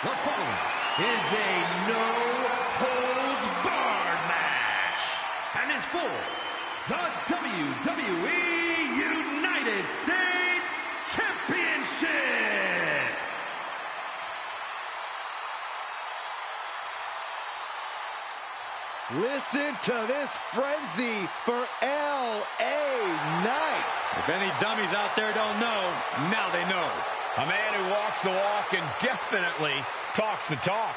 The following is a no-holds-barred match and is for the WWE United States Championship. Listen to this frenzy for LA Knight. If any dummies out there don't know, now they know. A man who walks the walk and definitely talks the talk.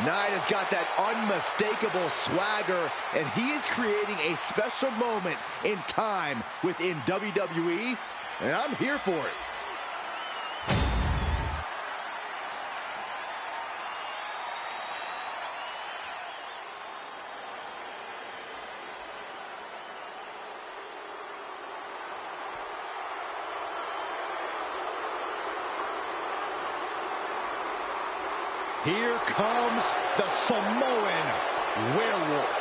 Knight has got that unmistakable swagger, and he is creating a special moment in time within WWE, and I'm here for it. Here comes the Samoan Werewolf.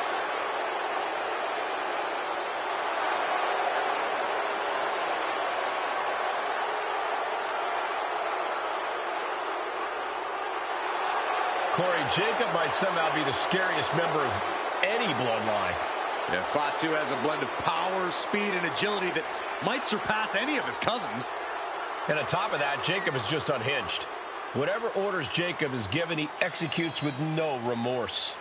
Corey, Jacob might somehow be the scariest member of any bloodline. Yeah, Fatu has a blend of power, speed, and agility that might surpass any of his cousins. And on top of that, Jacob is just unhinged. Whatever orders Jacob is given, he executes with no remorse.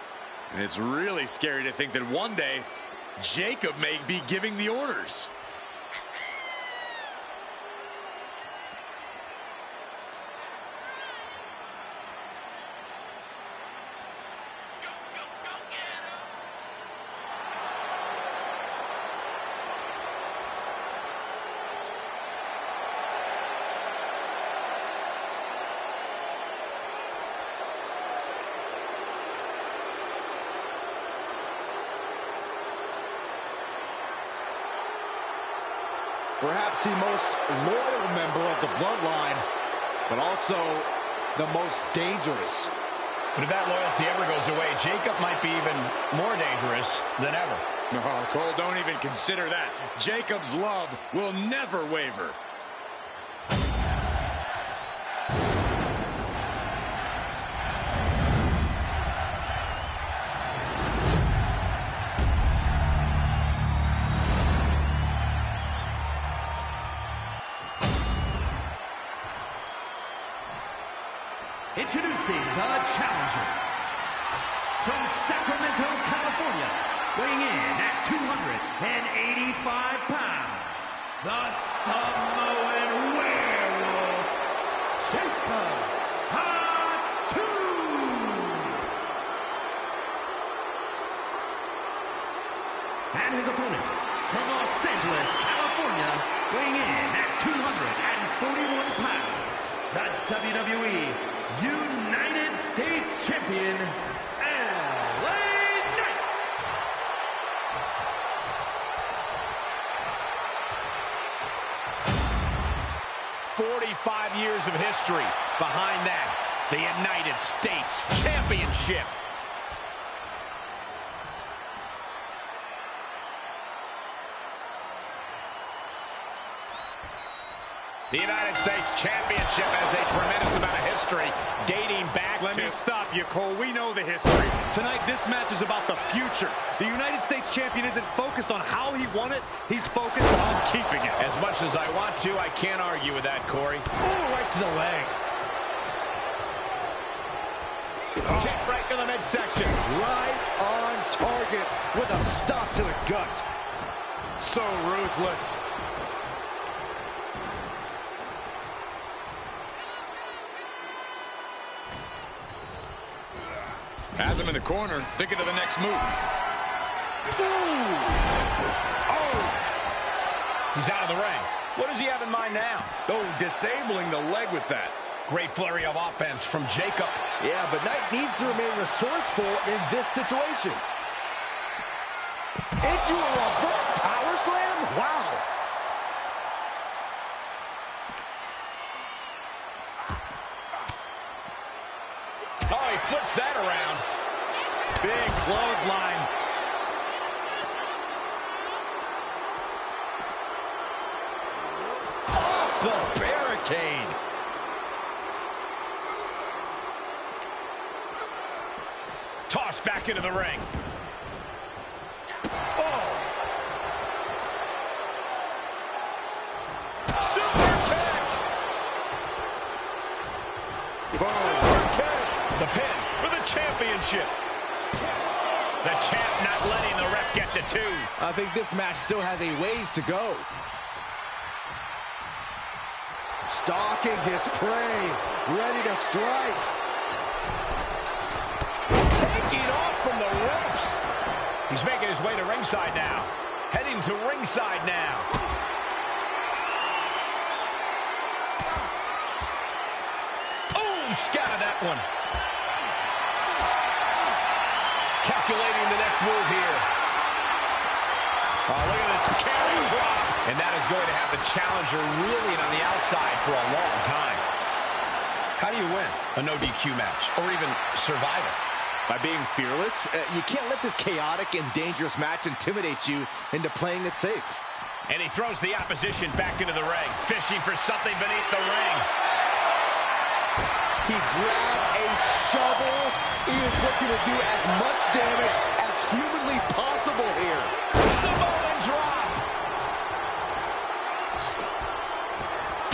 And it's really scary to think that one day, Jacob may be giving the orders. Perhaps the most loyal member of the bloodline, but also the most dangerous. But if that loyalty ever goes away, Jacob might be even more dangerous than ever. No, Cole, don't even consider that. Jacob's love will never waver. Introducing the challenger from Sacramento, California, weighing in at 285 pounds, the Samoan Werewolf, Jacob Fatu. And his opponent from Los Angeles, California, weighing in at 241 pounds, the WWE United States Champion, LA Knight. "45 years of history behind that, the United States Championship. The United States Championship has a tremendous amount of history dating back Let me stop you, Cole. We know the history. Tonight, this match is about the future. The United States Champion isn't focused on how he won it. He's focused on keeping it. As much as I want to, I can't argue with that, Corey. Ooh, right to the leg. Kick right to the midsection. Right on target with a stop to the gut. So ruthless. Has him in the corner, thinking of the next move. Ooh. Oh! He's out of the ring. What does he have in mind now? Oh, disabling the leg with that. Great flurry of offense from Jacob. Yeah, but Knight needs to remain resourceful in this situation. Into a reverse power slam? Wow. Oh, he flips that around. Big clothesline. Off the barricade. Tossed back into the ring. Oh. Super kick. Boom. Kick. The pin for the championship. The champ not letting the ref get to 2. I think this match still has a ways to go. Stalking his prey, ready to strike. Taking off from the ropes. He's making his way to ringside now. Heading to ringside now. Oh, he scattered that one. Calculating the next move here. Oh, look at this carry drop. And that is going to have the challenger reeling on the outside for a long time. How do you win a no DQ match or even survive it? By being fearless, you can't let this chaotic and dangerous match intimidate you into playing it safe. And he throws the opposition back into the ring, fishing for something beneath the ring. He grabbed a shovel. He is looking to do as much damage as humanly possible here. Samoan drop.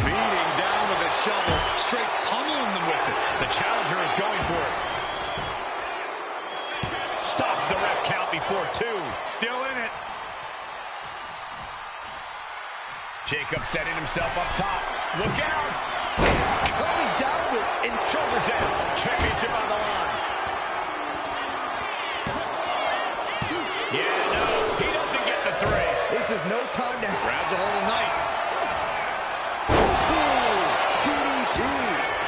Beating down with a shovel, straight pummeling them with it. The challenger is going for it. Stops the ref count before 2. Still in it. Jacob setting himself up top. Look out. Coming down with And shoulders down. Championship on the line. Yeah, no, he doesn't get the 3. This is no time to Grabs a hold of Knight. DDT.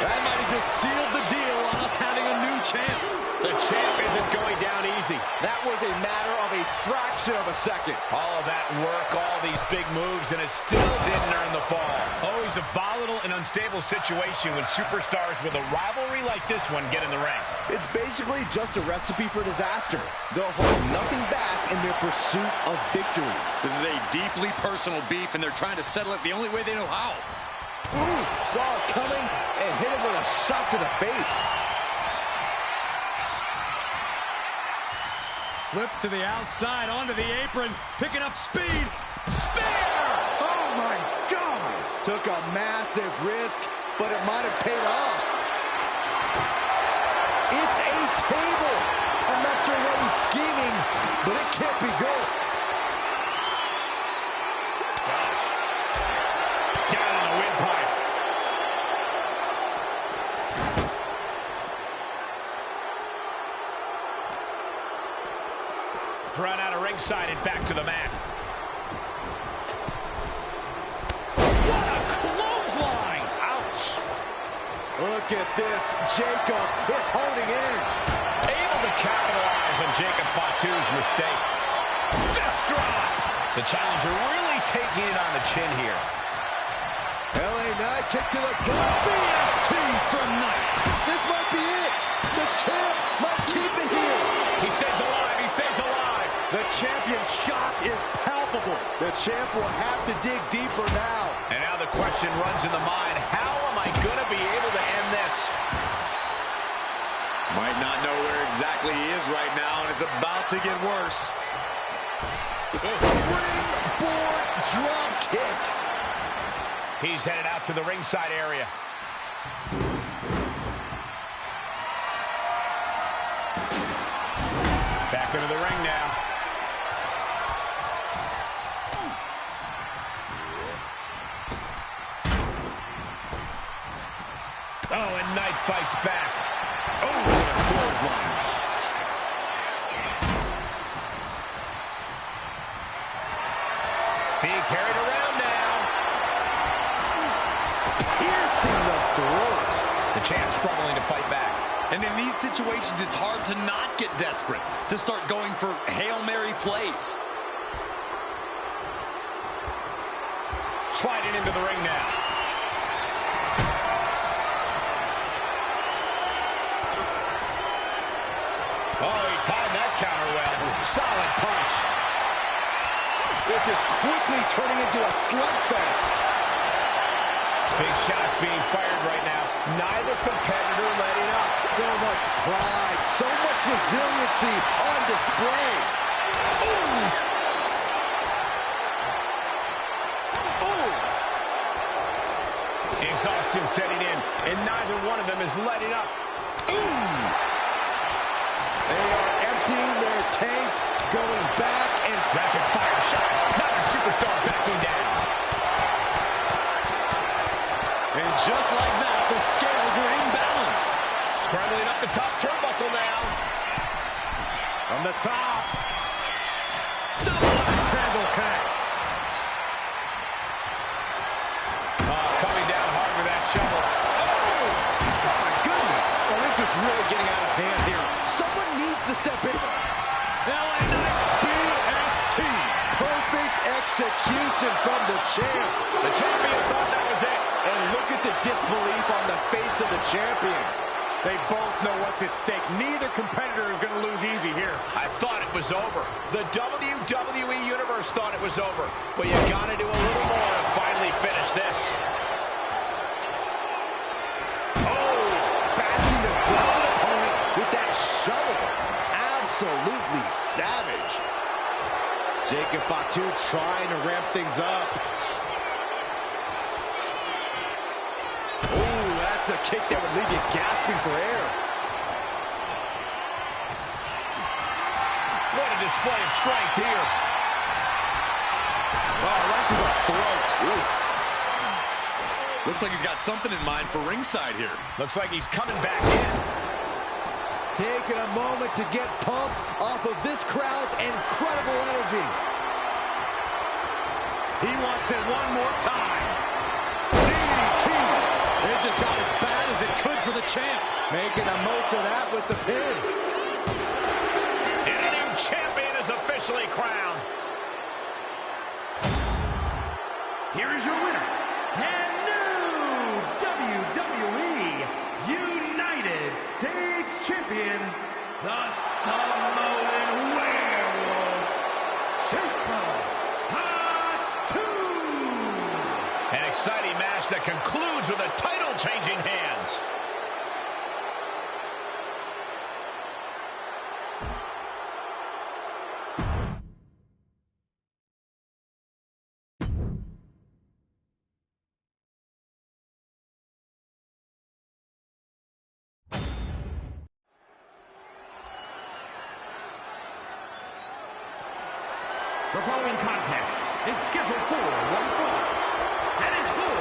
That might have just sealed the deal on us having a new champ. The champ isn't going down easy. That was a matter of a fraction of a second. All of that work, all these big moves, and it still didn't earn the fall. Always a volatile and unstable situation when superstars with a rivalry like this one get in the ring. It's basically just a recipe for disaster. They'll hold nothing back in their pursuit of victory. This is a deeply personal beef, and they're trying to settle it the only way they know how. Ooh, saw it coming and hit him with a shot to the face. Flip to the outside, onto the apron, picking up speed. Spear! Oh my God! Took a massive risk, but it might have paid off. It's a table. I'm not sure what he's scheming, but it can't be good. Down in the windpipe. Run out of ringside and back to the mat. What a clothesline! Ouch! Look at this. Jacob is holding in. Able to capitalize on Jacob Fatu's mistake. Fist drop. The challenger really taking it on the chin here. LA Knight kick to the gut. BFT from Knight. This might be it. The champ might keep it here. He stays alive. He stays alive. The champion's shock is palpable. The champ will have to dig deeper now. And now the question runs in the mind, how am I going to be able to end this? Might not know where exactly he is right now, and it's about to get worse. Springboard drop kick. He's headed out to the ringside area. Back into the ring now. Oh, and Knight fights back. Oh, what a clothesline. Being carried around now. struggling to fight back. And in these situations, it's hard to not get desperate, to start going for Hail Mary plays. Sliding into the ring now. Oh, he timed that counter well. Solid punch. This is quickly turning into a slugfest. Big shots being fired right now. Neither competitor letting up. So much pride, so much resiliency on display. Ooh. Ooh. Exhaustion setting in, and neither one of them is letting up. Ooh. They are emptying their tanks, going back and rapid fire shots. Another superstar backing down. And just like that, the scales are imbalanced. Scrambling up the top turnbuckle now. From the top. Double axe handle connects. Coming down hard with that shovel. Oh my goodness. oh, this is really getting out of hand here. Someone needs to step in. LA Knight BFT. Perfect execution from the champ. The champion thought that was it. And look at the disbelief on the face of the champion. They both know what's at stake. Neither competitor is going to lose easy here. I thought it was over. The WWE Universe thought it was over. But you got to do a little more to finally finish this. Oh, bashing the grounded opponent with that shovel. Absolutely savage. Jacob Fatu trying to ramp things up. A kick that would leave you gasping for air. What a display of strength here. Oh, right to the throat. Oof. Looks like he's got something in mind for ringside here. Looks like he's coming back in. Taking a moment to get pumped off of this crowd's incredible energy. He wants it one more time. DDT. It just got as bad as it could for the champ. Making the most of that with the pin. And a new champion is officially crowned. Here is your winner, and new WWE United States Champion, the Samoan Werewolf, Jacob Fatu. An exciting match that concludes with a title changing hands. The following contest is scheduled for one fall and is for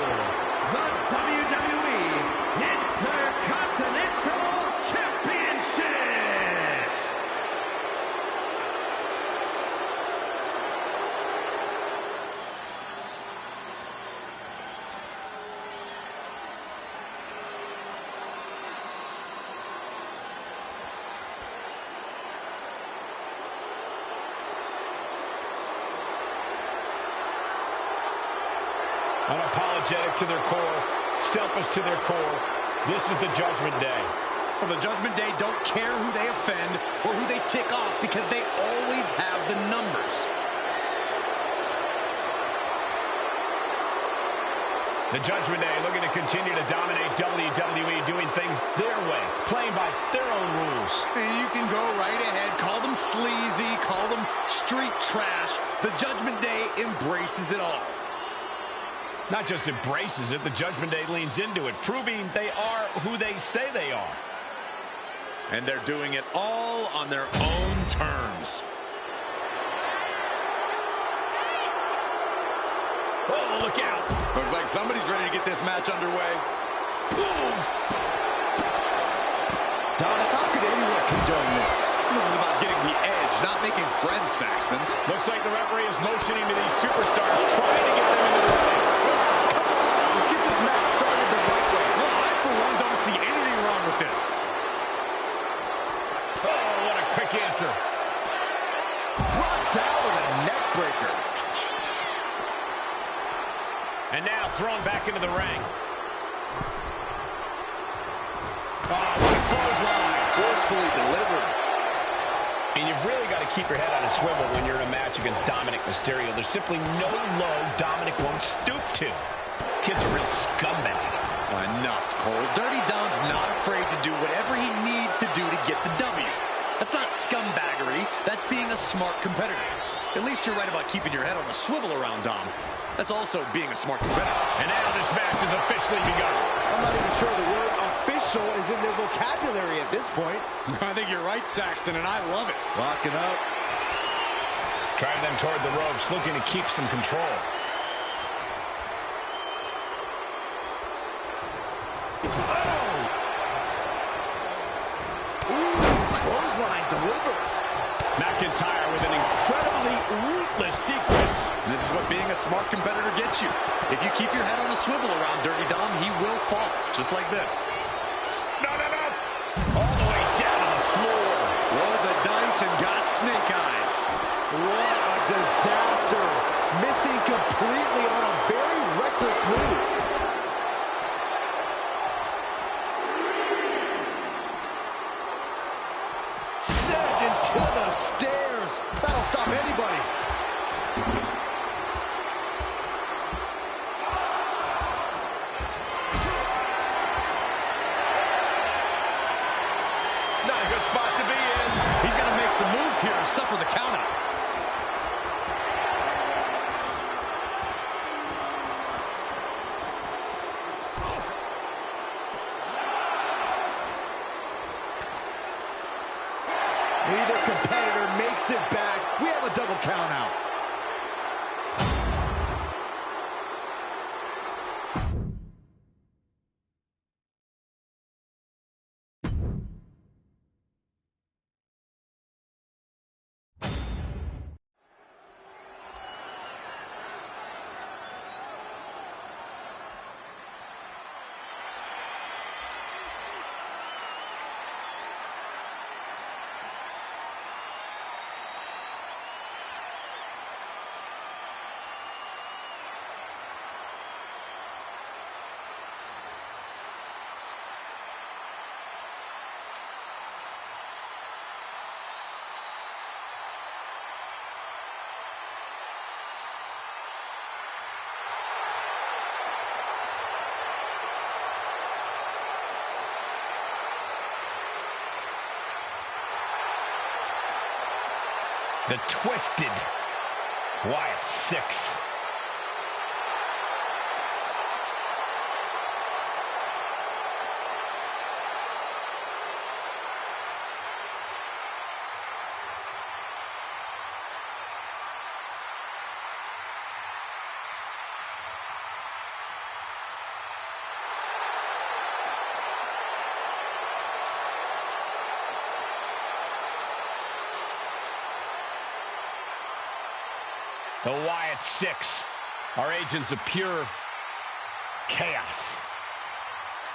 the WWE Intercontinental Championship. Unapologetic to their core, selfish to their core. This is the Judgment Day. Well, the Judgment Day don't care who they offend or who they tick off because they always have the numbers. The Judgment Day looking to continue to dominate WWE, doing things their way, playing by their own rules. And you can go right ahead, call them sleazy, call them street trash. The Judgment Day embraces it all. Not just embraces it, the Judgment Day leans into it, proving they are who they say they are. And they're doing it all on their own terms. Oh, look out. Looks like somebody's ready to get this match underway. Boom. Don, how could anyone condone this? This is about getting the edge, not making friends, Saxton. Looks like the referee is motioning to these superstars, trying to get them into the ring. Let's get this match started the right way. Well, I, for one, don't see anything wrong with this. Oh, what a quick answer. Brought down with a neck breaker. And now thrown back into the ring. Oh, what a clothesline. Forcefully delivered. And you've really got to keep your head on a swivel when you're in a match against Dominic Mysterio. There's simply no low Dominic won't stoop to. Kid's a real scumbag. Enough, Cole. Dirty Dom's not afraid to do whatever he needs to do to get the W. That's not scumbaggery. That's being a smart competitor. At least you're right about keeping your head on a swivel around Dom. That's also being a smart competitor. And now this match has officially begun. I'm not even sure the word official is in their vocabulary at this point. I think you're right, Saxton, and I love it. Locking up. Driving them toward the ropes, looking to keep some control. Clothesline delivered. McIntyre with an incredibly ruthless sequence. And this is what being a smart competitor gets you. If you keep your head on a swivel around Dirty Dom, he will fall, just like this. No. All the way down to the floor. Rolled the dice and got snake eyes. What a disaster. Missing completely on a very reckless move. Sent into the stairs. That'll stop anybody. Not a good spot to be in. He's going to make some moves here and suffer the countout. Neither competitor makes it back. We have a double count out. The twisted Wyatt 6. The Wyatt 6 are agents of pure chaos.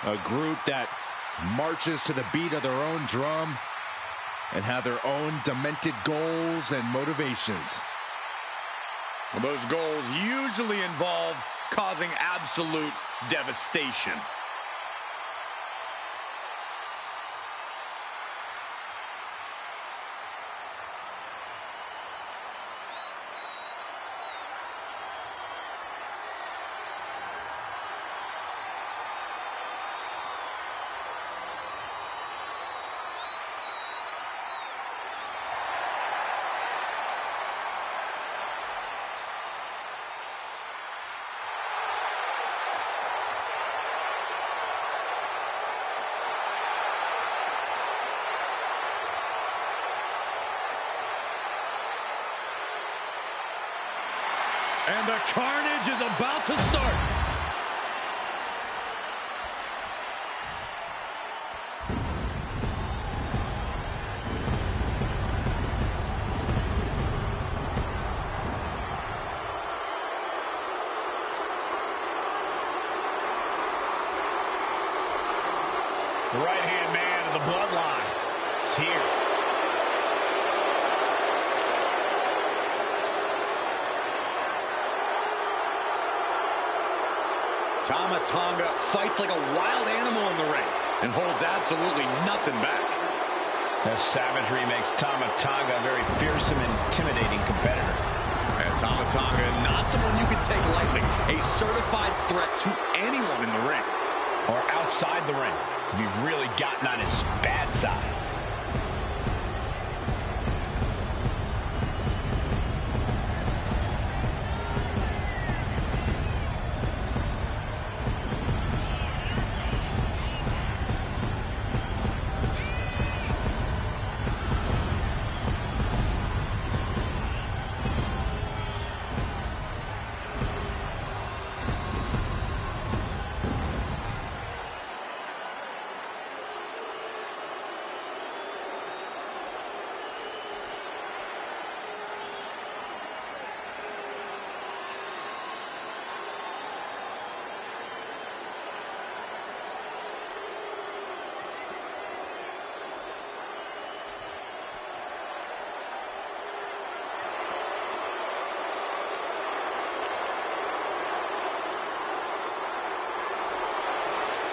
A group that marches to the beat of their own drum and have their own demented goals and motivations. Those goals usually involve causing absolute devastation. And the carnage is about to start. The right hand this here. Tama Tonga fights like a wild animal in the ring and holds absolutely nothing back. That savagery makes Tama Tonga a very fearsome and intimidating competitor. And Tama Tonga, not someone you can take lightly. A certified threat to anyone in the ring. Or outside the ring, if you've really gotten on his bad side.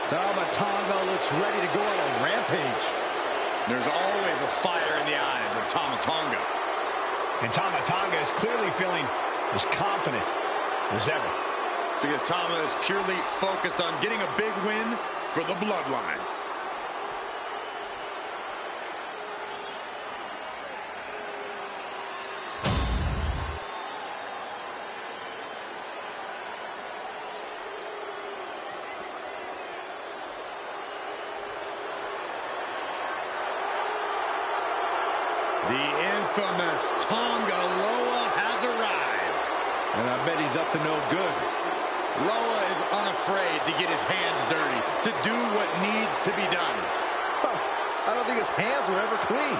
Tama Tonga looks ready to go on a rampage. There's always a fire in the eyes of Tama Tonga. And Tama Tonga is clearly feeling as confident as ever. Because Tama is purely focused on getting a big win for the bloodline. The infamous Tonga Loa has arrived. And I bet he's up to no good. Loa is unafraid to get his hands dirty, to do what needs to be done. I don't think his hands were ever clean.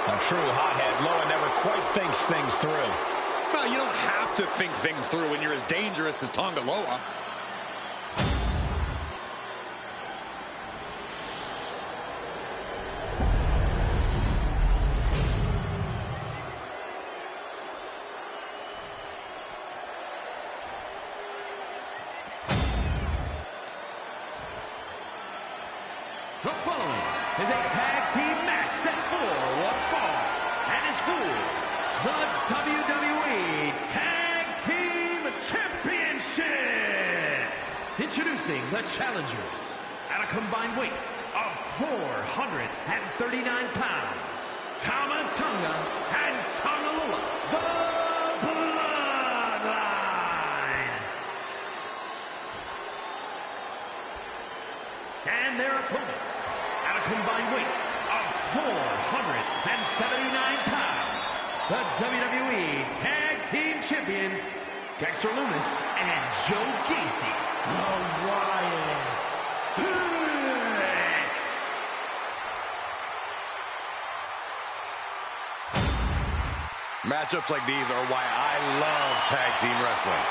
A true hothead, Loa never quite thinks things through. Well, you don't have to think things through when you're as dangerous as Tonga Loa. The following is a tag team match set for one fall and is for the WWE Tag Team Championship. Introducing the challengers at a combined weight of 439 pounds, Tama Tonga and Tonga Loa, the Bloodline. And their opponents at a combined weight of 479 pounds, the WWE Tag Team Champions, Dexter Lumis and Joe Gacy, the Wyatt Six. Matchups like these are why I love tag team wrestling.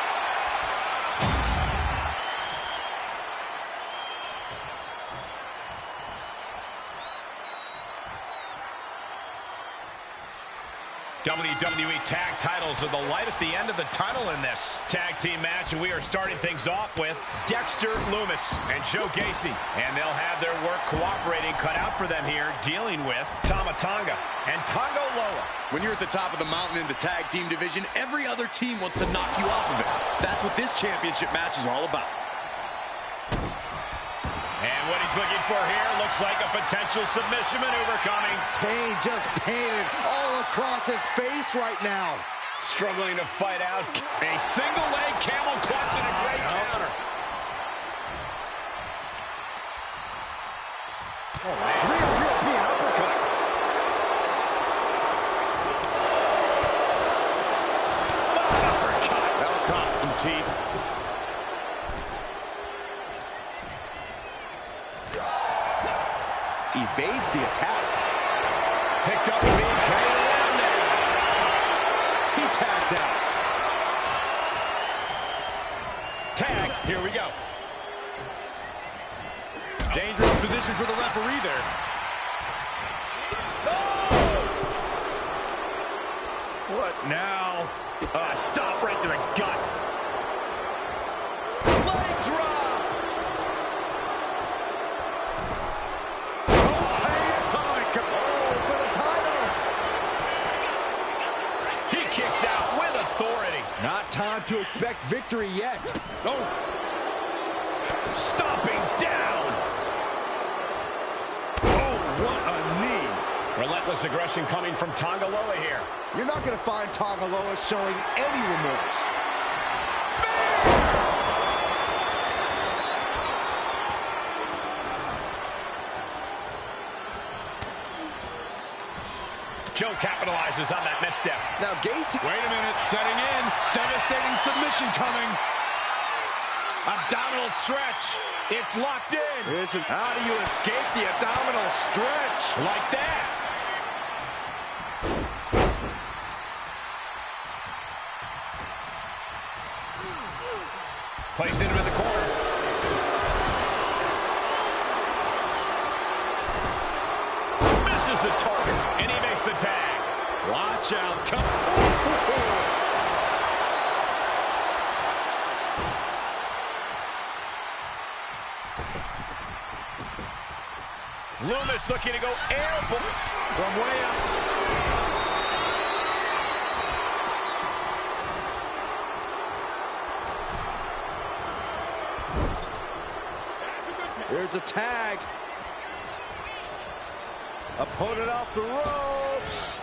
WWE tag titles are the light at the end of the tunnel in this tag team match, and we are starting things off with Dexter Lumis and Joe Gacy, and they'll have their work cooperating cut out for them here, dealing with Tama Tonga and Tonga Loa. When you're at the top of the mountain in the tag team division, every other team wants to knock you off of it. That's what this championship match is all about. And what he's looking for here looks like a potential submission maneuver coming. Pain just painted all across his face right now. Struggling to fight out. A single leg camel clutch and a great counter. Oh, man. Real European uppercut. teeth. Evades the attack. Picked up and being carried around there. He tags out. Tag, here we go. Dangerous position for the referee there. What now? Stop right to the gut. Leg drop. Atomic. Oh, for the title. He kicks out with authority. Not time to expect victory yet. Oh. Stomping down. Oh, what a knee. Relentless aggression coming from Tongaloa here. You're not going to find Tongaloa showing any remorse. Joe capitalizes on that misstep. Now Gacy. Wait a minute, setting in. Devastating submission coming. Abdominal stretch. It's locked in. This is how do you escape the abdominal stretch? Like that. Placed into the corner. Misses the target, and he makes the tag. Watch out. Come. Loomis looking to go airborne from way up. Here's a tag. Opponent off the ropes.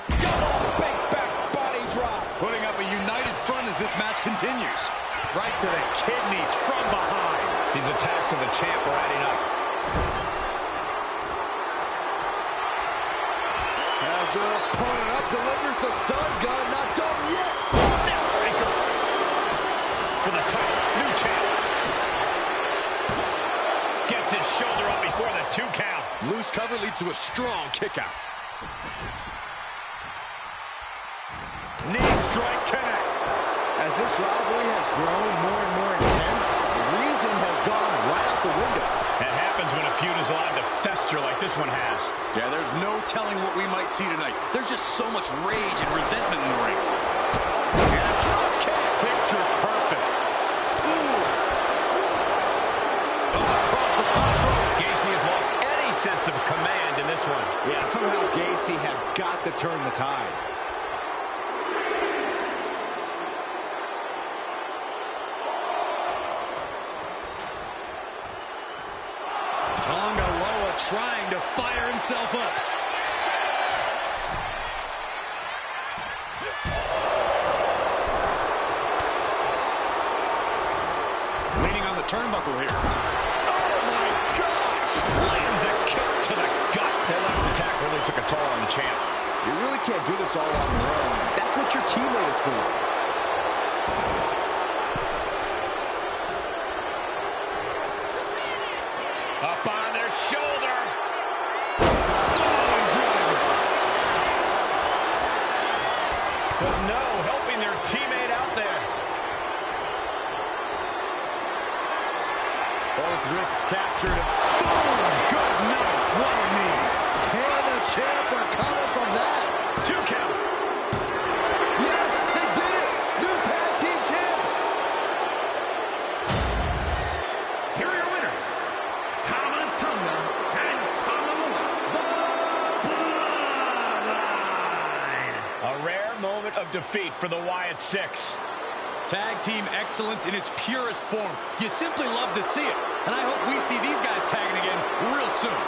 Big back body drop. Putting up a united front as this match continues. Right to the kidneys from behind. These attacks of the champ are adding up. As her opponent up, delivers the stun gun. Not done yet. Neckbreaker for the title. New champ. Gets his shoulder up before the 2 count. Loose cover leads to a strong kick out. Knee strike connects. As this rivalry has grown more and more intense, reason has gone right out the window. That happens when a feud is allowed to fester like this one has. Yeah, there's no telling what we might see tonight. There's just so much rage and resentment in the ring. And a drop kick. Picture perfect. Across the top rope. Gacy has lost any sense of command in this one. Yeah, somehow Gacy has got to turn the tide. Tongaloa trying to fire himself up. Leaning on the turnbuckle here. Oh my gosh! Lands a kick to the gut. That last attack really took a toll on the champ. You really can't do this all on your own. That's what your teammate is for. Up on their shoulder. Samoan driver. But no, helping their teammate out there. Both wrists captured. Boom! Good night. What a knee. Can the champ recover from that? 2 count. Yes, they did it! New tag team champs! Here are your winners, Tama Tonga and Tongaloa, the Bloodline. A rare moment of defeat for the Wyatt Six. Tag team excellence in its purest form. You simply love to see it. And I hope we see these guys tagging again real soon.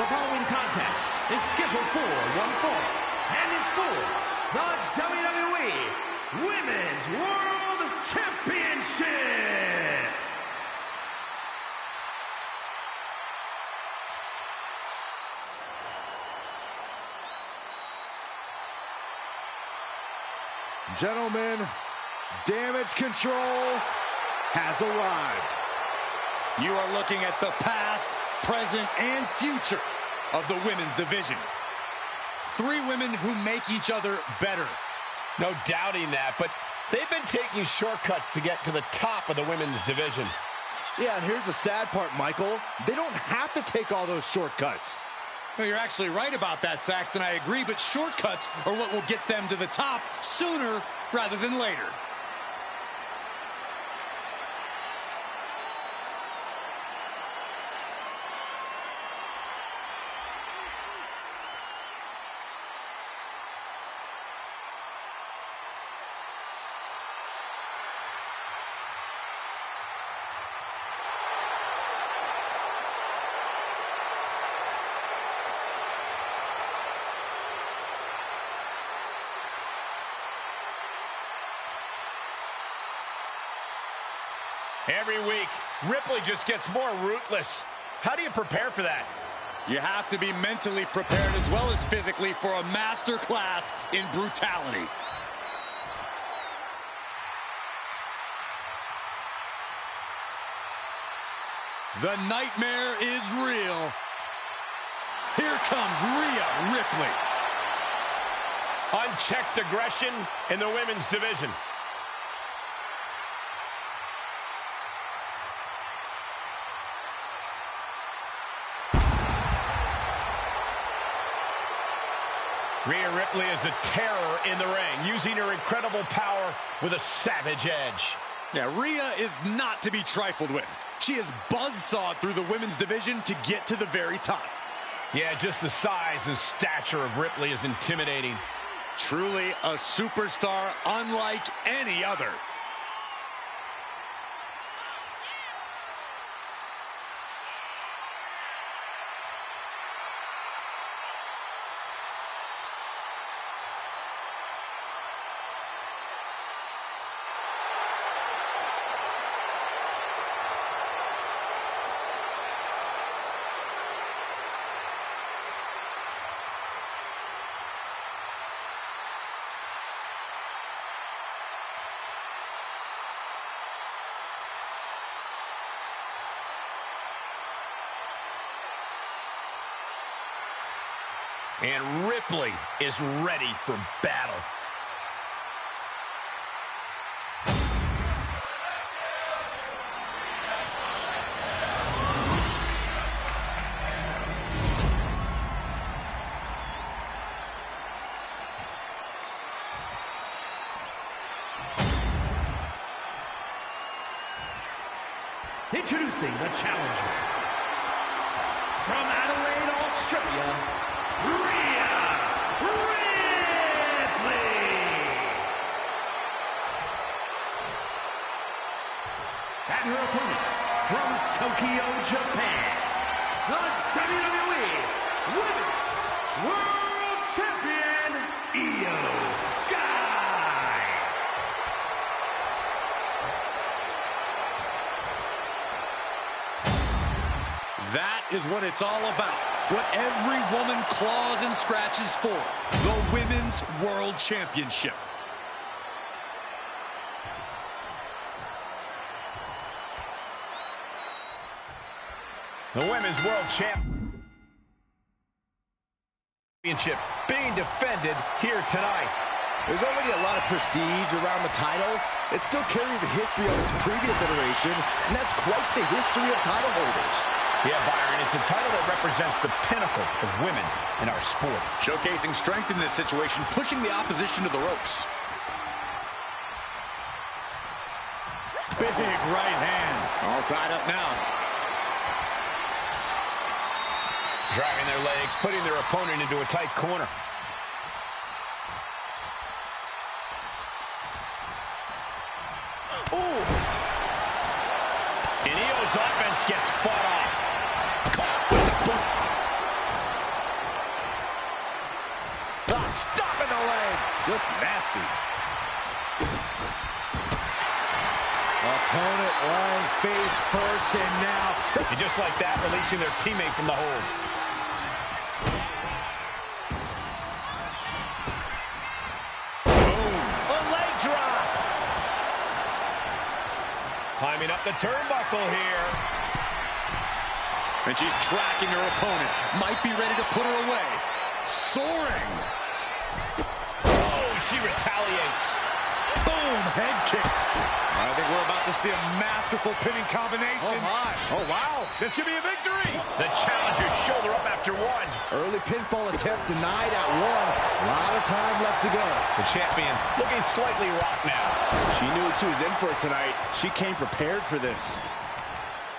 The following contest is scheduled for one fall and is for the WWE Women's World Championship. Gentlemen, Damage Control has arrived. You are looking at the past, present, and future of the women's division. Three women who make each other better. No doubting that, but they've been taking shortcuts to get to the top of the women's division. Yeah, and here's the sad part, Michael. They don't have to take all those shortcuts. Well, you're actually right about that, Saxton. I agree, but shortcuts are what will get them to the top sooner rather than later. Every week, Ripley just gets more ruthless. How do you prepare for that? You have to be mentally prepared as well as physically for a master class in brutality. The nightmare is real. Here comes Rhea Ripley. Unchecked aggression in the women's division. Rhea Ripley is a terror in the ring, using her incredible power with a savage edge. Yeah, Rhea is not to be trifled with. She is buzzsawed through the women's division to get to the very top. Yeah, just the size and stature of Ripley is intimidating. Truly a superstar unlike any other. And Ripley is ready for battle. Introducing the challenger from Adelaide, Australia, Rhea Ripley. And her opponent from Tokyo, Japan, the WWE Women's World Champion, Io Sky. That is what it's all about. What every woman claws and scratches for. The Women's World Championship. The Women's World Championship being defended here tonight. There's already a lot of prestige around the title. It still carries a history of its previous iteration, and that's quite the history of title holders. Yeah, Byron, it's a title that represents the pinnacle of women in our sport. Showcasing strength in this situation, pushing the opposition to the ropes. Big right hand. All tied up now. Driving their legs, putting their opponent into a tight corner. Ooh! And Io's offense gets fought off. Caught with the boot. Stop in the leg. Just nasty. Opponent lying face first, and now... And just like that, releasing their teammate from the hold. Boom. A leg drop. Climbing up the turnbuckle here. And she's tracking her opponent. Might be ready to put her away. Soaring. Oh, she retaliates. Boom, head kick. I think we're about to see a masterful pinning combination. Oh, my. Oh, wow. This could be a victory. The challenger's shoulder up after one. Early pinfall attempt denied at one. A lot of time left to go. The champion looking slightly rocked now. She knew what she was in for tonight. She came prepared for this.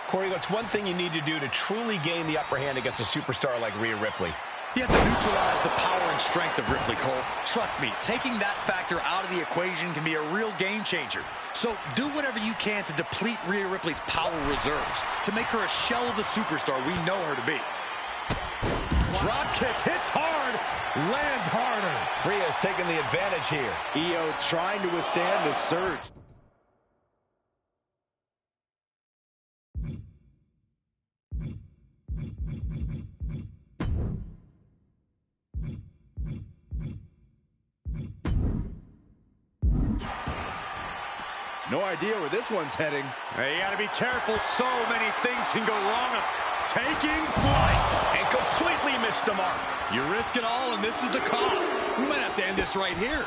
Corey, what's one thing you need to do to truly gain the upper hand against a superstar like Rhea Ripley? You have to neutralize the power and strength of Ripley, Cole. Trust me, taking that factor out of the equation can be a real game changer. So do whatever you can to deplete Rhea Ripley's power reserves, to make her a shell of the superstar we know her to be. Drop kick hits hard, lands harder. Rhea's taking the advantage here. Io trying to withstand the surge. No idea where this one's heading. Hey, you gotta be careful. So many things can go wrong. Taking flight. And completely missed the mark. You risk it all, and this is the cost. We might have to end this right here.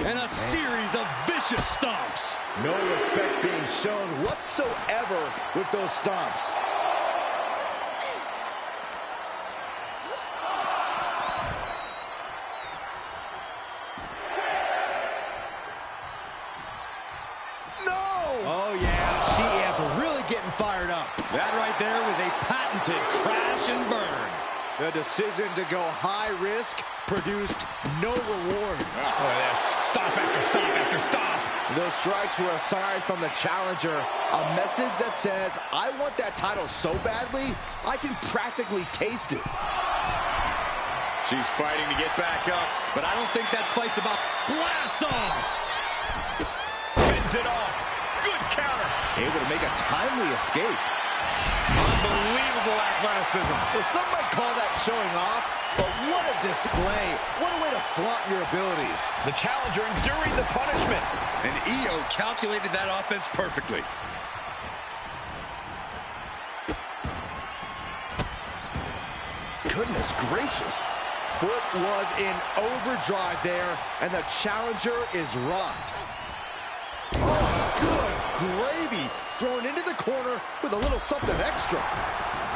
And a series of vicious stomps. No respect being shown whatsoever with those stomps. Really getting fired up. That right there was a patented crash and burn. The decision to go high risk produced no reward. Look at this. Stop after stop after stop. Those strikes were a sign from the challenger, a message that says, I want that title so badly, I can practically taste it. She's fighting to get back up, but I don't think that fight's about blast off. Bends it off. Good counter. Able to make a timely escape. Unbelievable athleticism. Well, some might call that showing off, but what a display. What a way to flaunt your abilities. The challenger enduring the punishment. And Io calculated that offense perfectly. Goodness gracious. Foot was in overdrive there, and the challenger is rocked. Oh, good gravy. Thrown into the corner with a little something extra.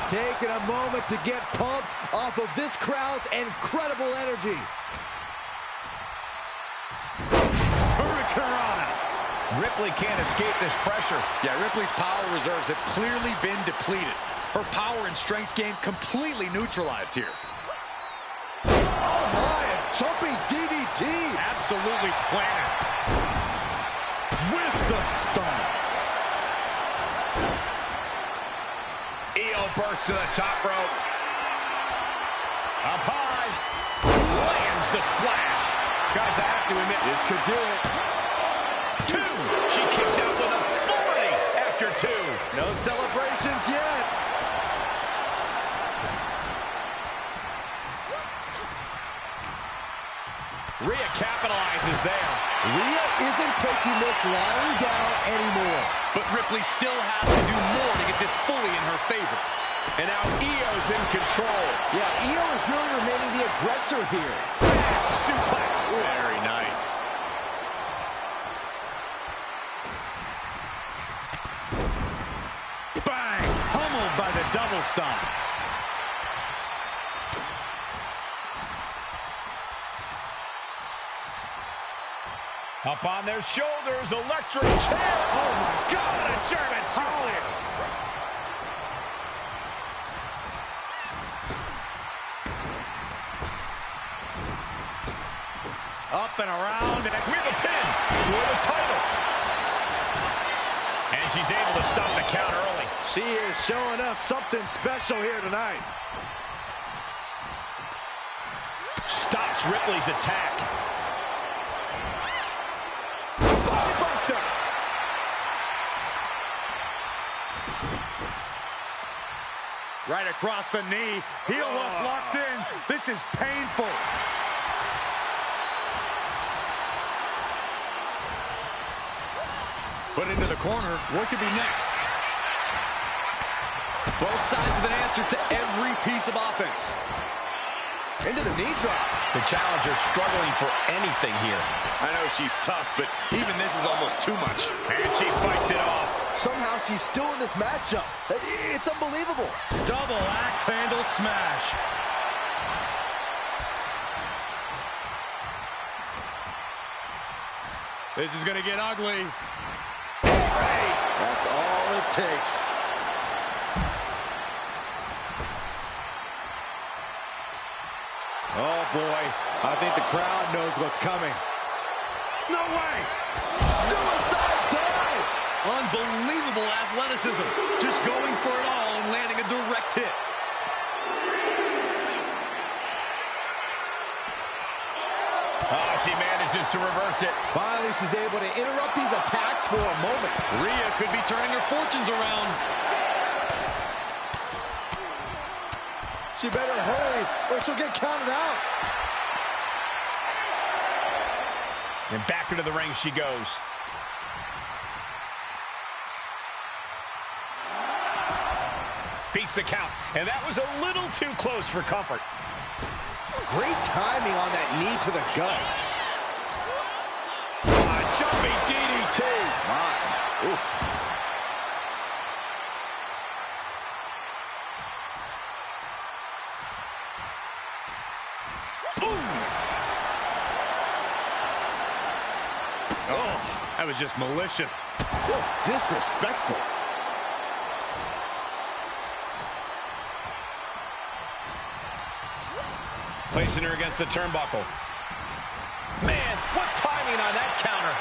Taking a moment to get pumped off of this crowd's incredible energy. Hurricanrana. Ripley can't escape this pressure. Yeah, Ripley's power reserves have clearly been depleted. Her power and strength game completely neutralized here. Oh my, a jumping DDT. Absolutely planted. With the stomp. Io bursts to the top rope. Up high. Lands the splash. Guys, I have to admit, This could do it. two. She kicks out with authority after two. No celebrations yet. Rhea capitalizes there. Rhea isn't taking this lying down anymore. But Ripley still has to do more to get this fully in her favor. And now Io's in control. Yeah, Io is really remaining the aggressor here. Back suplex. Very nice. Bang! Pummeled by the double stomp. Up on their shoulders, electric chair. Oh my God, a German suplex. Up and around. And with a pin for the title. And she's able to stop the count early. She is showing us something special here tonight. Stops Ripley's attack. Spinebuster. Right across the knee. Heel hook locked in. This is painful. Put into the corner. What could be next? Both sides with an answer to every piece of offense. Into the knee drop. The challenger struggling for anything here. I know she's tough, but even this is almost too much. And she fights it off. Somehow she's still in this matchup. It's unbelievable. Double axe handle smash. This is going to get ugly. That's all it takes. Oh, boy. I think the crowd knows what's coming. No way! Suicide dive! Unbelievable athleticism. Just going for it all and landing a direct hit. Oh, she manages to reverse it. Finally, she's able to interrupt these attacks for a moment. Rhea could be turning her fortunes around. She better hurry or she'll get counted out. And back into the ring she goes. Beats the count. And that was a little too close for comfort. Great timing on that knee to the gut. Jumping DDT. My. Ooh. Oh, that was just malicious. Just disrespectful. Placing her against the turnbuckle. Man, what timing on that counter.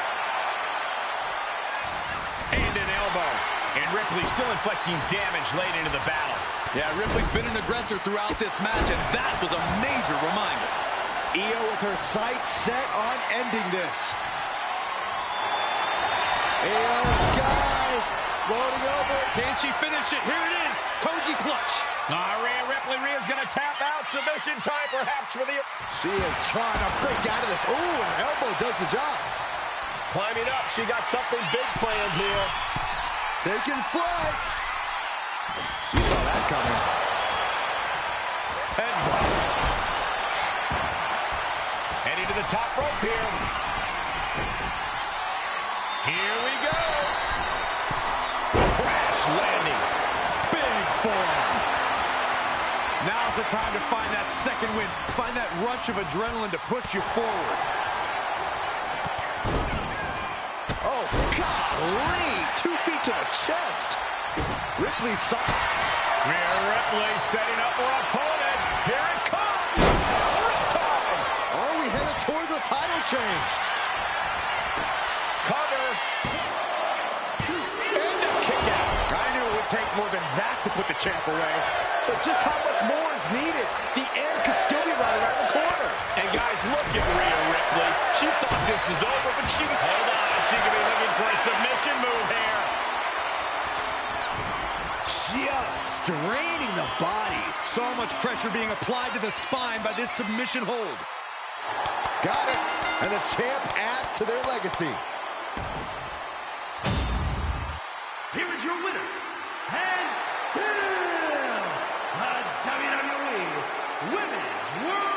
And an elbow. And Ripley still inflicting damage late into the battle. Yeah, Ripley's been an aggressor throughout this match, and that was a major reminder. Io with her sights set on ending this. Io Sky floating over. Can she finish it? Here it is. Koji clutch. Rhea Ripley. Rhea's going to tap out. Submission time perhaps for the... She is trying to break out of this. Ooh, an elbow does the job. Climbing up. She got something big planned here. Taking flight. You saw that coming. Heading to the top rope here. Here we go. Crash landing. Big forearm. Now's the time to find that second win. Find that rush of adrenaline to push you forward. Oh, golly. 2 feet to the chest. Ripley saw. Rhea Ripley setting up her opponent. Here it comes. Riptide. Are we headed towards a title change? Cover. And the kick out. I knew it would take more than that to put the champ away. But just how much more is needed? The end could still be right around the corner. And guys, look at Rhea Ripley. She thought this was over, but she... Hold on. She could be looking for a submission move here. Just straining the body. So much pressure being applied to the spine by this submission hold. Got it. And the champ adds to their legacy. Here is your winner, and still the WWE Women's World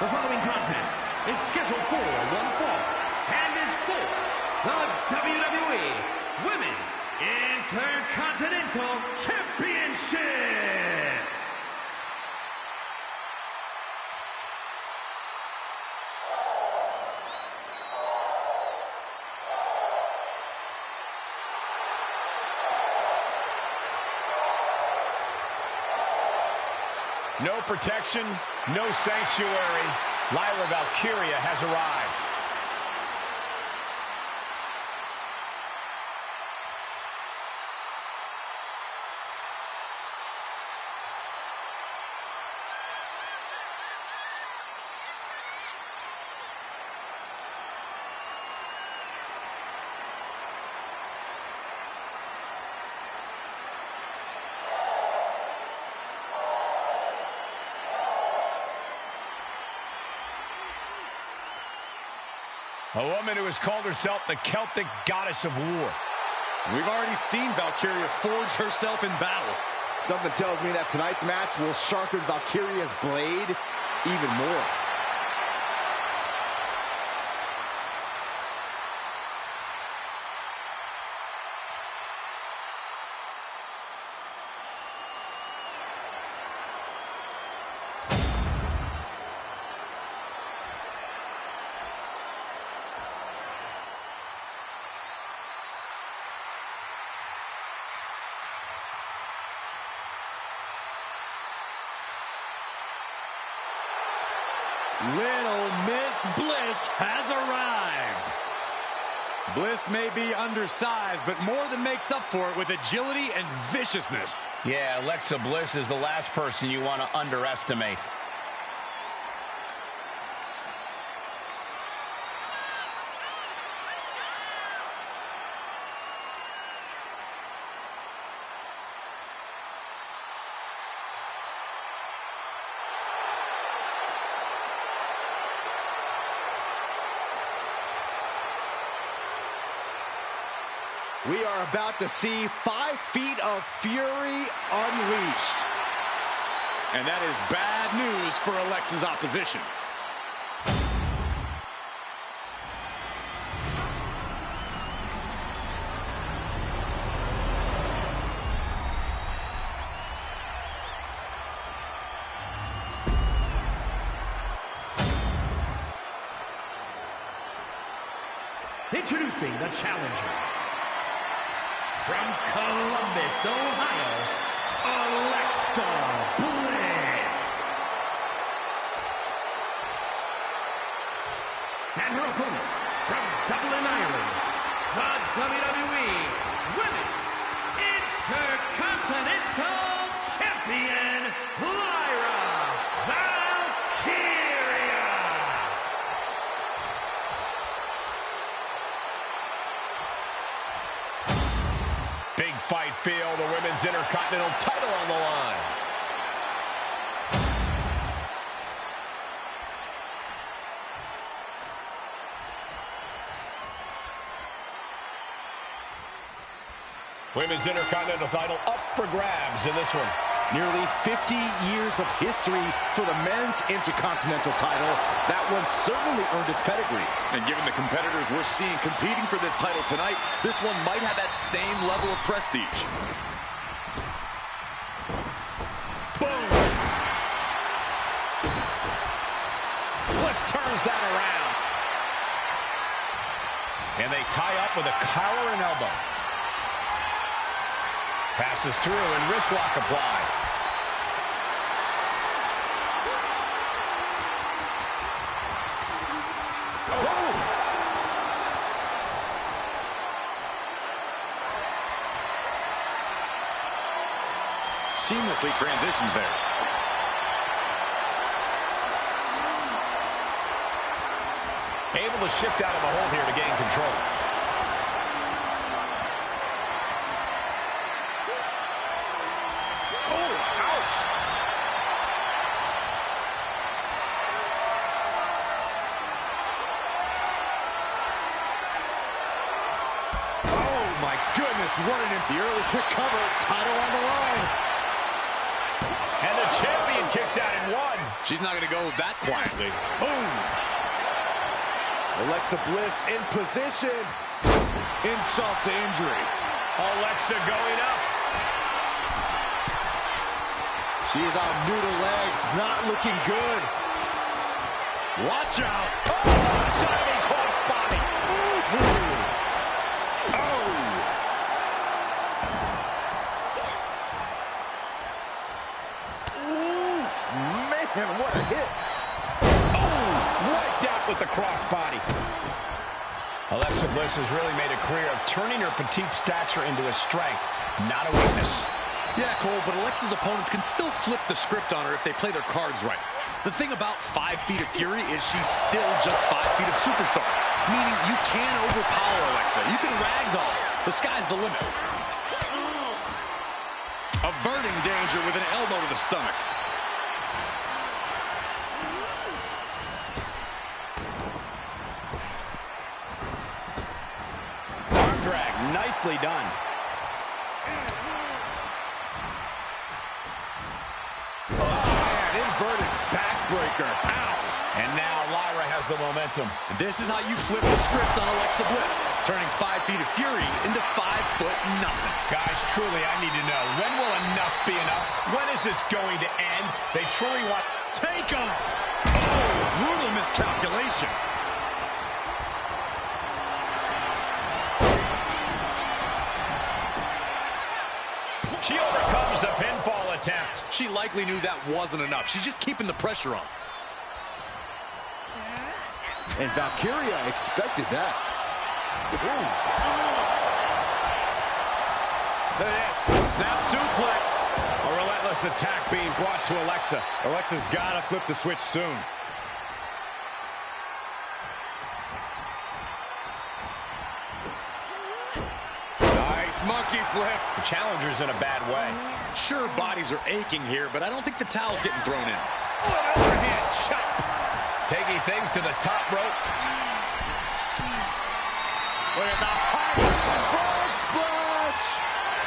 The following contest is scheduled for one fall and is for the WWE Women's Intercontinental Championship. No protection, no sanctuary. Lyra Valkyria has arrived. A woman who has called herself the Celtic goddess of war. We've already seen Valkyria forge herself in battle. Something tells me that tonight's match will sharpen Valkyria's blade even more. Little Miss Bliss has arrived. Bliss may be undersized, but more than makes up for it with agility and viciousness. Yeah, Alexa Bliss is the last person you want to underestimate. We are about to see 5 feet of fury unleashed. And that is bad news for Alexa's opposition. Introducing the challenger. From Columbus, Ohio, Alexa Bliss. And her opponent, from Dublin, Ireland, the WWE Women's Intercontinental Champion, Lyra Valkyria. Big fight feel, the Women's Intercontinental title on the line. Women's Intercontinental title up for grabs in this one. Nearly 50 years of history for the men's Intercontinental title. That one certainly earned its pedigree. And given the competitors we're seeing competing for this title tonight, this one might have that same level of prestige. Boom! Bliss turns that around. And they tie up with a collar and elbow. Passes through and wrist lock applied. Boom! Seamlessly transitions there. Able to shift out of a hold here to gain control. What an the early quick cover, title on the line. And the champion kicks out in one. She's not going to go that quietly. Boom. Alexa Bliss in position. Insult to injury. Alexa going up. She's on noodle legs, not looking good. Watch out. Oh, diving crossbody. Ooh. What a hit. Oh, wiped out with the crossbody. Alexa Bliss has really made a career of turning her petite stature into a strength, not a weakness. Yeah, Cole, but Alexa's opponents can still flip the script on her if they play their cards right. The thing about 5 feet of fury is she's still just 5 feet of superstar, meaning you can overpower Alexa. You can ragdoll her. The sky's the limit. Averting danger with an elbow to the stomach. Arm drag, nicely done. Inverted backbreaker. Ow. And now Lyra has the momentum. This is how you flip the script on Alexa Bliss, turning 5 feet of fury into 5 foot nothing. Guys, truly, I need to know, when will enough be enough? When is this going to end? They truly want... Take off! Oh, brutal miscalculation. She overcomes the pinfall attempt. She likely knew that wasn't enough. She's just keeping the pressure on. And Valkyria expected that. Ooh. Look at this. Snap suplex. A relentless attack being brought to Alexa. Alexa's got to flip the switch soon. Nice monkey flip. The challenger's in a bad way. Sure, bodies are aching here, but I don't think the towel's getting thrown in. Oh, an overhand chop. Taking things to the top rope. Look at the high frog splash.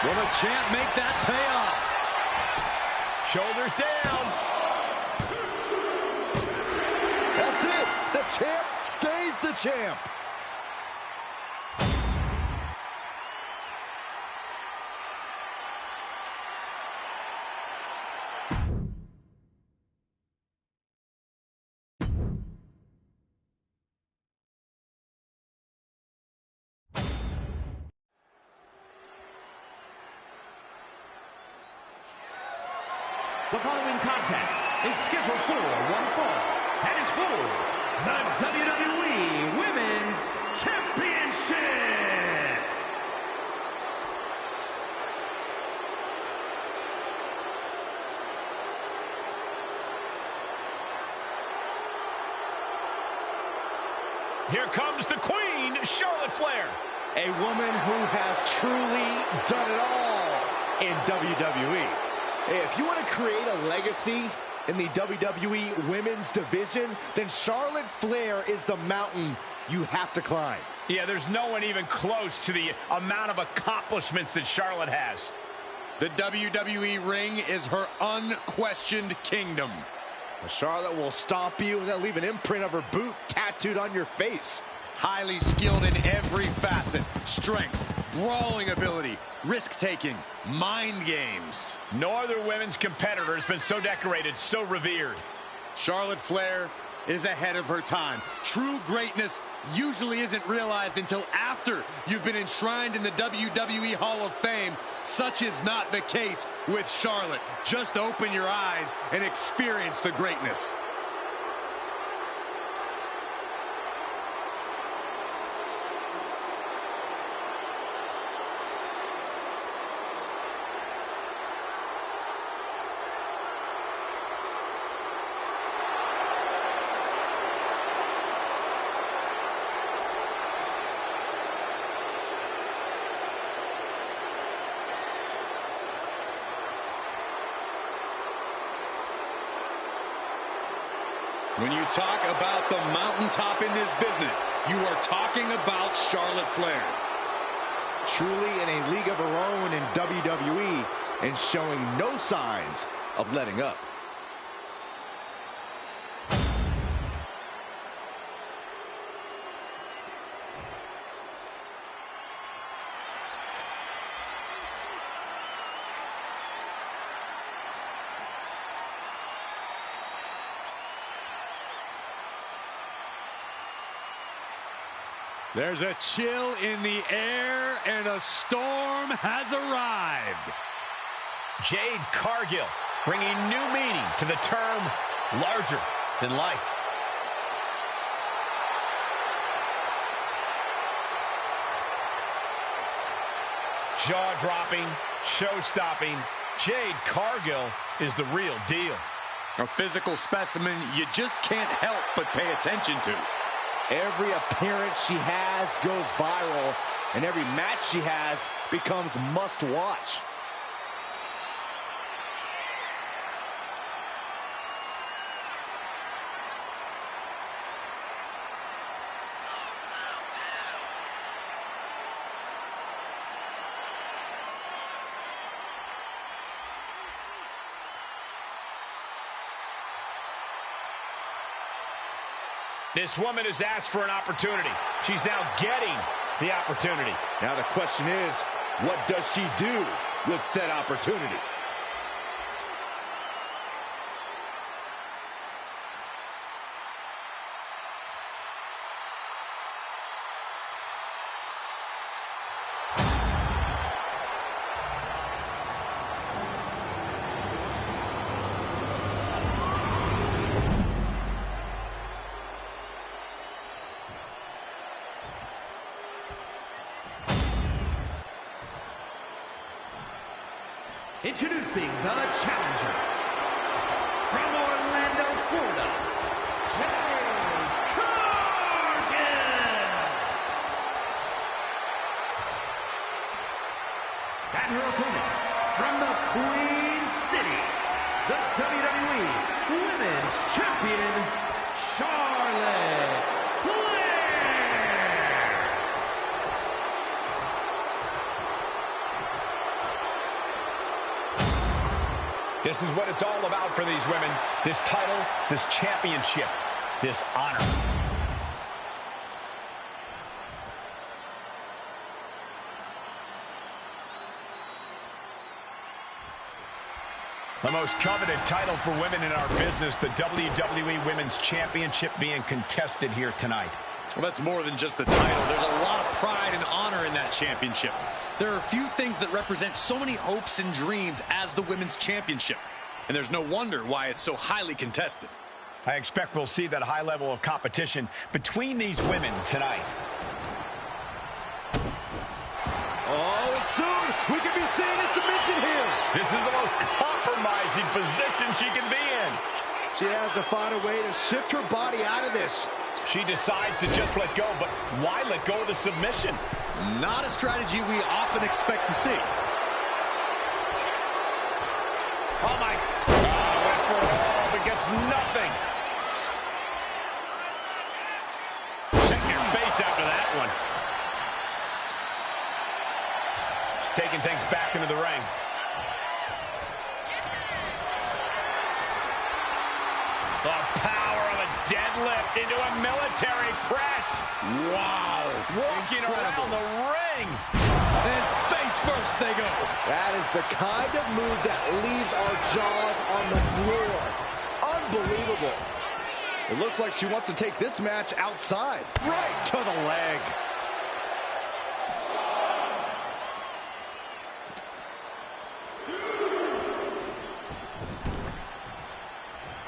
Will the champ make that pay off? Shoulders down. That's it. The champ stays the champ. The following contest is scheduled for one fall and is for the WWE Women's Championship. Here comes the Queen, Charlotte Flair. A woman who has truly done it all in WWE. If you want to create a legacy in the WWE Women's Division, then Charlotte Flair is the mountain you have to climb. Yeah, there's no one even close to the amount of accomplishments that Charlotte has. The WWE ring is her unquestioned kingdom. Charlotte will stomp you and then leave an imprint of her boot tattooed on your face. Highly skilled in every facet. Strength, brawling ability, risk-taking, mind games. No other women's competitor has been so decorated, so revered. Charlotte Flair is ahead of her time. True greatness usually isn't realized until after you've been enshrined in the WWE Hall of Fame. Such is not the case with Charlotte. Just open your eyes and experience the greatness. When you talk about the mountaintop in this business, you are talking about Charlotte Flair. Truly in a league of her own in WWE and showing no signs of letting up. There's a chill in the air, and a storm has arrived. Jade Cargill bringing new meaning to the term larger than life. Jaw-dropping, show-stopping, Jade Cargill is the real deal. A physical specimen you just can't help but pay attention to. Every appearance she has goes viral, and every match she has becomes must-watch. This woman has asked for an opportunity. She's now getting the opportunity. Now the question is, what does she do with said opportunity? Introducing the challenger from Orlando, Florida, Jade Cargill. And her opponent from the Queen City, the WWE Women's Champion, Charlotte Flair. This is what it's all about for these women. This title, this championship, this honor. The most coveted title for women in our business, the WWE Women's Championship being contested here tonight. Well, that's more than just the title. There's a lot of pride and honor in that championship. There are a few things that represent so many hopes and dreams as the Women's Championship. And there's no wonder why it's so highly contested. I expect we'll see that high level of competition between these women tonight. Oh, and soon we could be seeing a submission here. This is the most compromising position she can be in. She has to find a way to shift her body out of this. She decides to just let go, but why let go of the submission? Not a strategy we often expect to see. Oh, my. Went for it all, but gets nothing. Check your face after that one. She's taking things back into the ring. The power of a deadlift into a military press. Wow. Walking around the ring. And face first they go. That is the kind of move that leaves our jaws on the floor. Unbelievable. It looks like she wants to take this match outside. Right to the leg.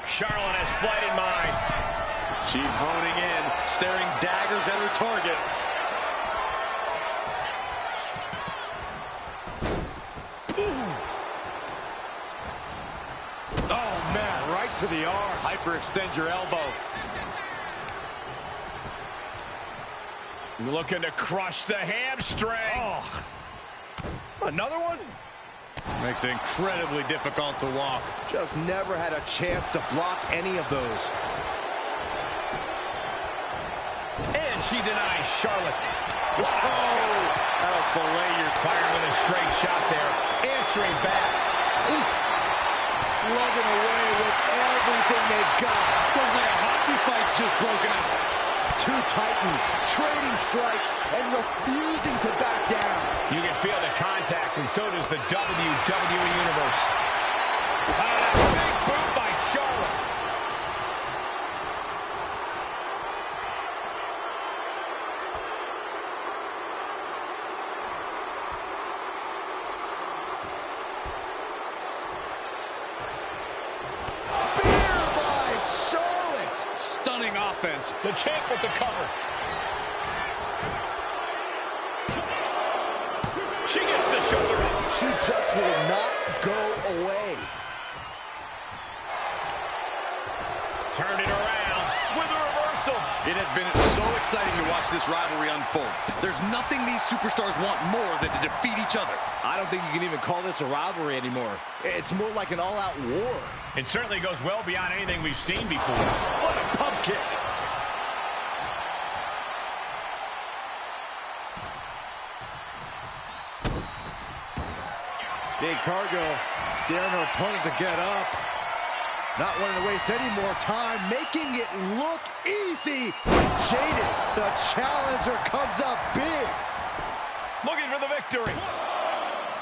Charlotte has flight in mind. She's honing in, staring daggers at her target. Oh, man, right to the arm. Hyperextend your elbow. Looking to crush the hamstring. Oh. Another one? Makes it incredibly difficult to walk. Just never had a chance to block any of those. And she denies Charlotte. Oh, that'll fillet your fired with a straight shot there. Answering back. Oof. Slugging away with everything they've got. looks like a hockey fight's just broken out. Two titans trading strikes and refusing to back down. You can feel the contact, and so does the WWE Universe. Big boot by Charlotte. Spear by offense. The champ with the cover. She gets the shoulder up. She just will not go away. Turned it around with a reversal. It has been so exciting to watch this rivalry unfold. There's nothing these superstars want more than to defeat each other. I don't think you can even call this a rivalry anymore. It's more like an all-out war. It certainly goes well beyond anything we've seen before. What a pump kick. Big Cargo daring her opponent to get up. Not wanting to waste any more time, making it look easy. Jaded, the challenger comes up big. Looking for the victory.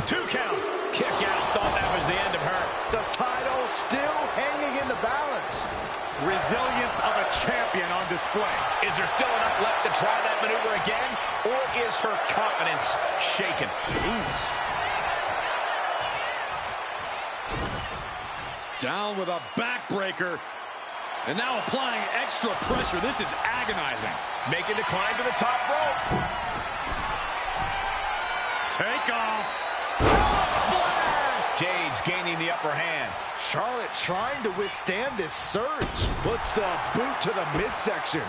2 count. Kick out. Thought that was the end of her. The title still hanging in the balance. Resilience of a champion on display. Is there still enough left to try that maneuver again? Or is her confidence shaken? Down with a backbreaker. And now applying extra pressure. This is agonizing. Making the climb to the top rope. Take off. Splash! Jade's gaining the upper hand. Charlotte trying to withstand this surge. Puts the boot to the midsection.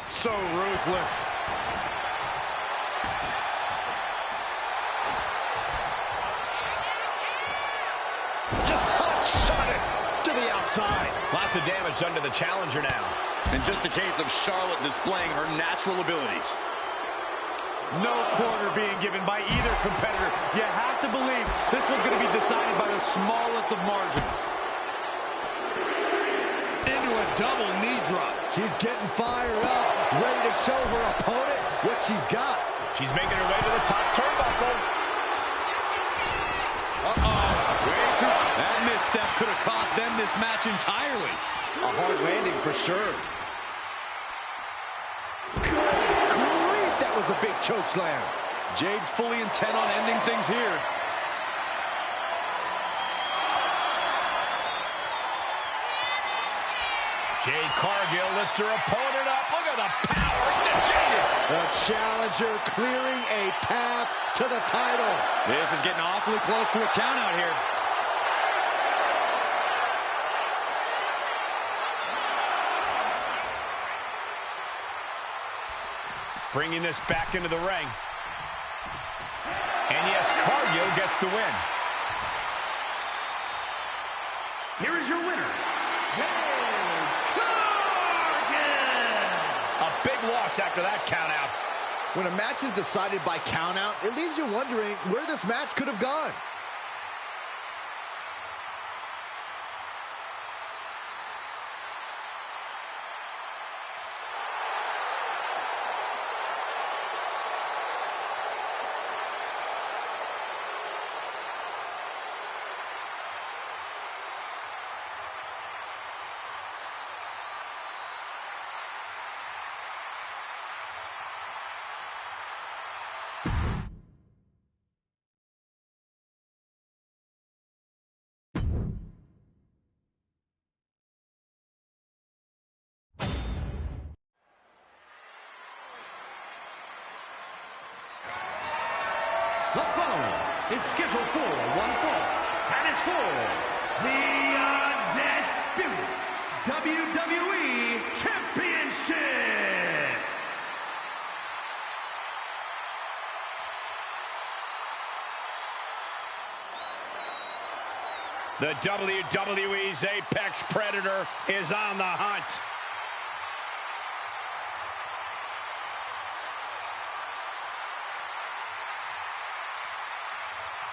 So ruthless. Just hot shot it to the outside. Lots of damage done to the challenger now. And just a case of Charlotte displaying her natural abilities. No corner being given by either competitor. You have to believe this one's going to be decided by the smallest of margins. Into a double knee drop. She's getting fired up, ready to show her opponent what she's got. She's making her way to the top turnbuckle. That misstep could have cost them this match entirely. A hard landing for sure. Good grief, that was a big choke slam. Jade's fully intent on ending things here. Jade Cargill lifts her opponent up. Look at the power to Jade. The challenger clearing a path to the title. This is getting awfully close to a count out here. Bringing this back into the ring. And yes, Cargill gets the win. Here is your winner, Jade Cargill. A big loss after that count out. When a match is decided by countout, it leaves you wondering where this match could have gone. The following is scheduled for one fall, and is for the Undisputed WWE Championship. The WWE's Apex Predator is on the hunt.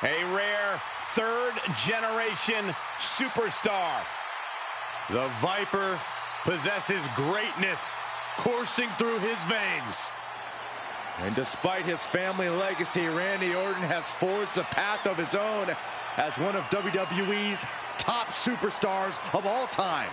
A rare third-generation superstar. The Viper possesses greatness coursing through his veins. And despite his family legacy, Randy Orton has forged a path of his own as one of WWE's top superstars of all time.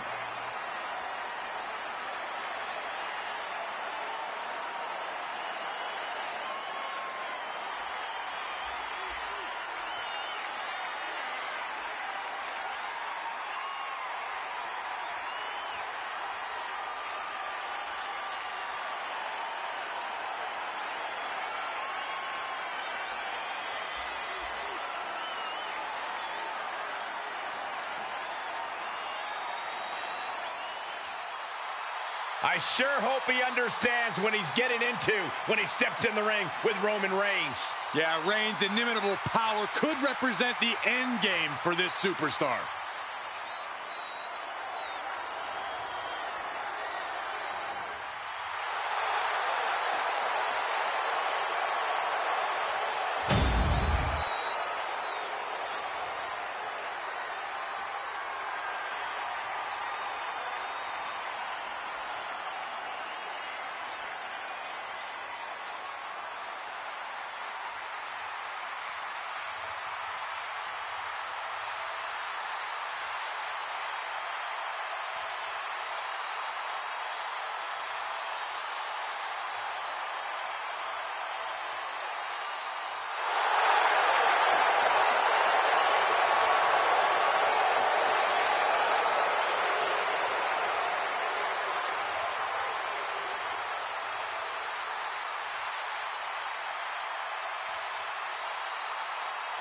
I sure hope he understands what he's getting into when he steps in the ring with Roman Reigns. Yeah, Reigns' inimitable power could represent the end game for this superstar.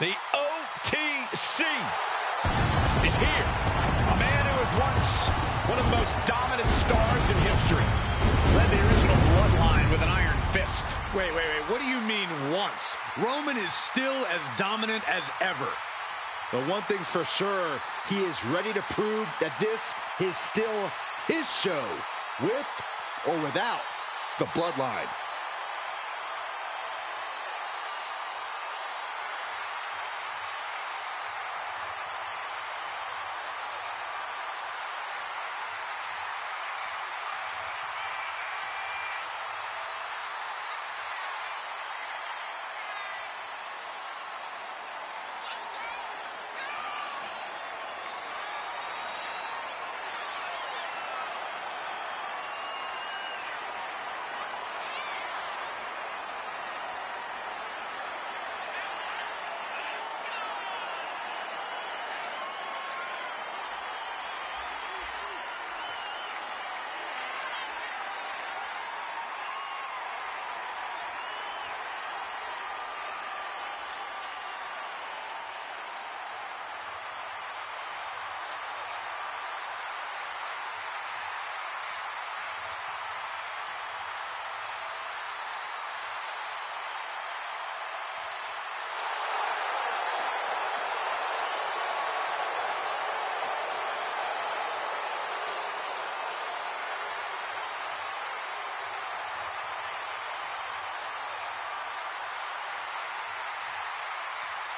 The OTC is here. A man who was once one of the most dominant stars in history. Led the original bloodline with an iron fist. Wait. What do you mean once? Roman is still as dominant as ever. But one thing's for sure, he is ready to prove that this is still his show, with or without the bloodline.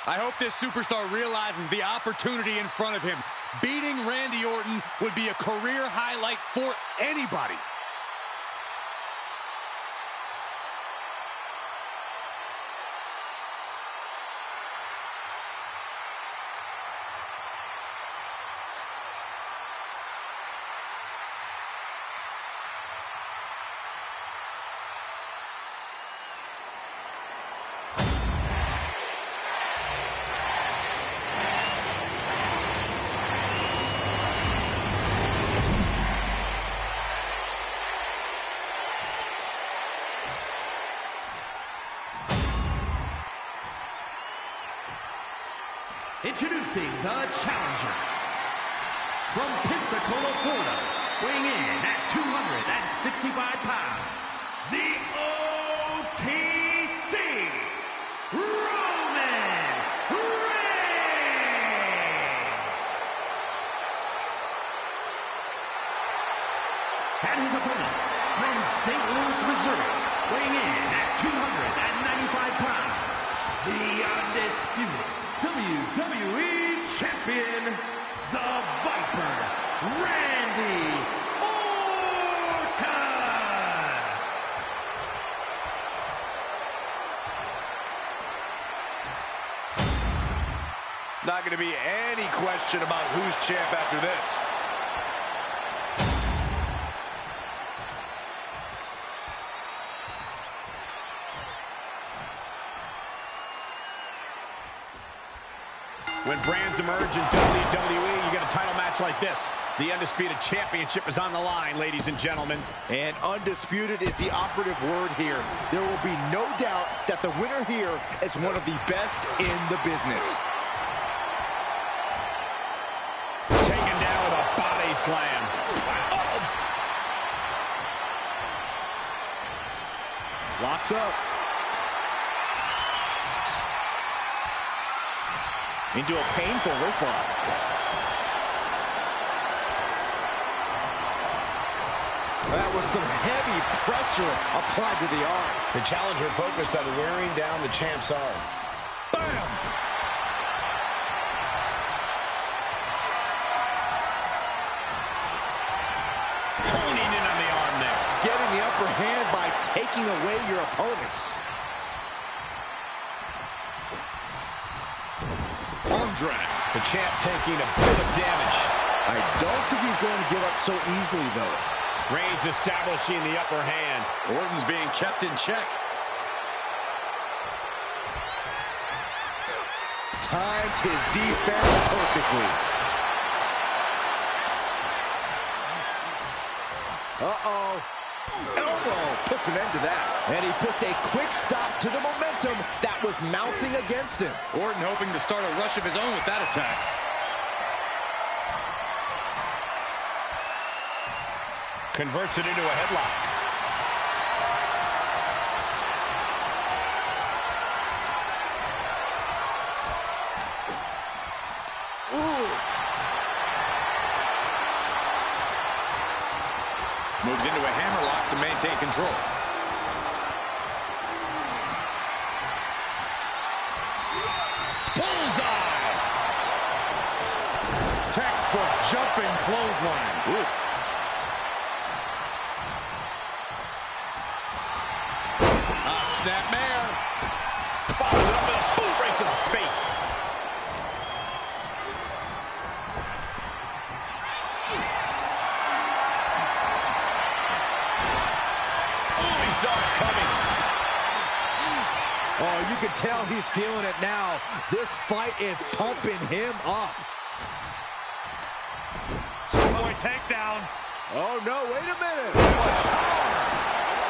I hope this superstar realizes the opportunity in front of him. Beating Randy Orton would be a career highlight for anybody. Introducing the challenger from Pensacola, Florida, weighing in at 265 pounds, the OTC, Roman Reigns. And his opponent from St. Louis, Missouri, weighing in at 295 pounds, the undisputed WWE Champion, the Viper, Randy Orton! Not going to be any question about who's champ after this. When brands emerge in WWE, you get a title match like this. The Undisputed Championship is on the line, ladies and gentlemen. And undisputed is the operative word here. There will be no doubt that the winner here is one of the best in the business. Taken down with a body slam. Locks up. Into a painful wrist lock. That was some heavy pressure applied to the arm. The challenger focused on wearing down the champ's arm. Bam! Honing in on the arm there. Getting the upper hand by taking away your opponents. Arm drag. The champ taking a bit of damage. I don't think he's going to give up so easily, though. Reigns establishing the upper hand. Orton's being kept in check. Timed his defense perfectly. Uh-oh. Elbow puts an end to that. And he puts a quick stop to the momentum that was mounting against him. Orton hoping to start a rush of his own with that attack. Converts it into a headlock. Ooh. Moves into a hammerlock to maintain control. Bullseye! Textbook jumping clothesline. Oof. Snapmare. Follows it up with a boot right to the face. Oh, he saw it coming. Oh, you can tell he's feeling it now. This fight is pumping him up. Boy, takedown. Oh, no, wait a minute.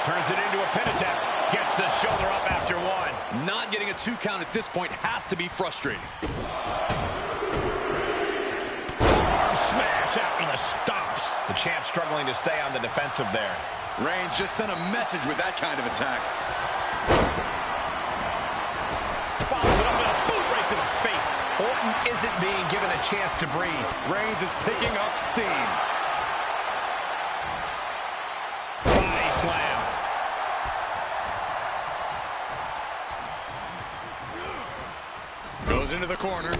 Turns it into a pin attempt. Gets the shoulder up after one. Not getting a 2 count at this point has to be frustrating. Arm smash after the stomps. The champ struggling to stay on the defensive there. Reigns just sent a message with that kind of attack. Follows it up with a boot right to the face. Orton isn't being given a chance to breathe. Reigns is picking up steam. Body slam. Goes into the corner.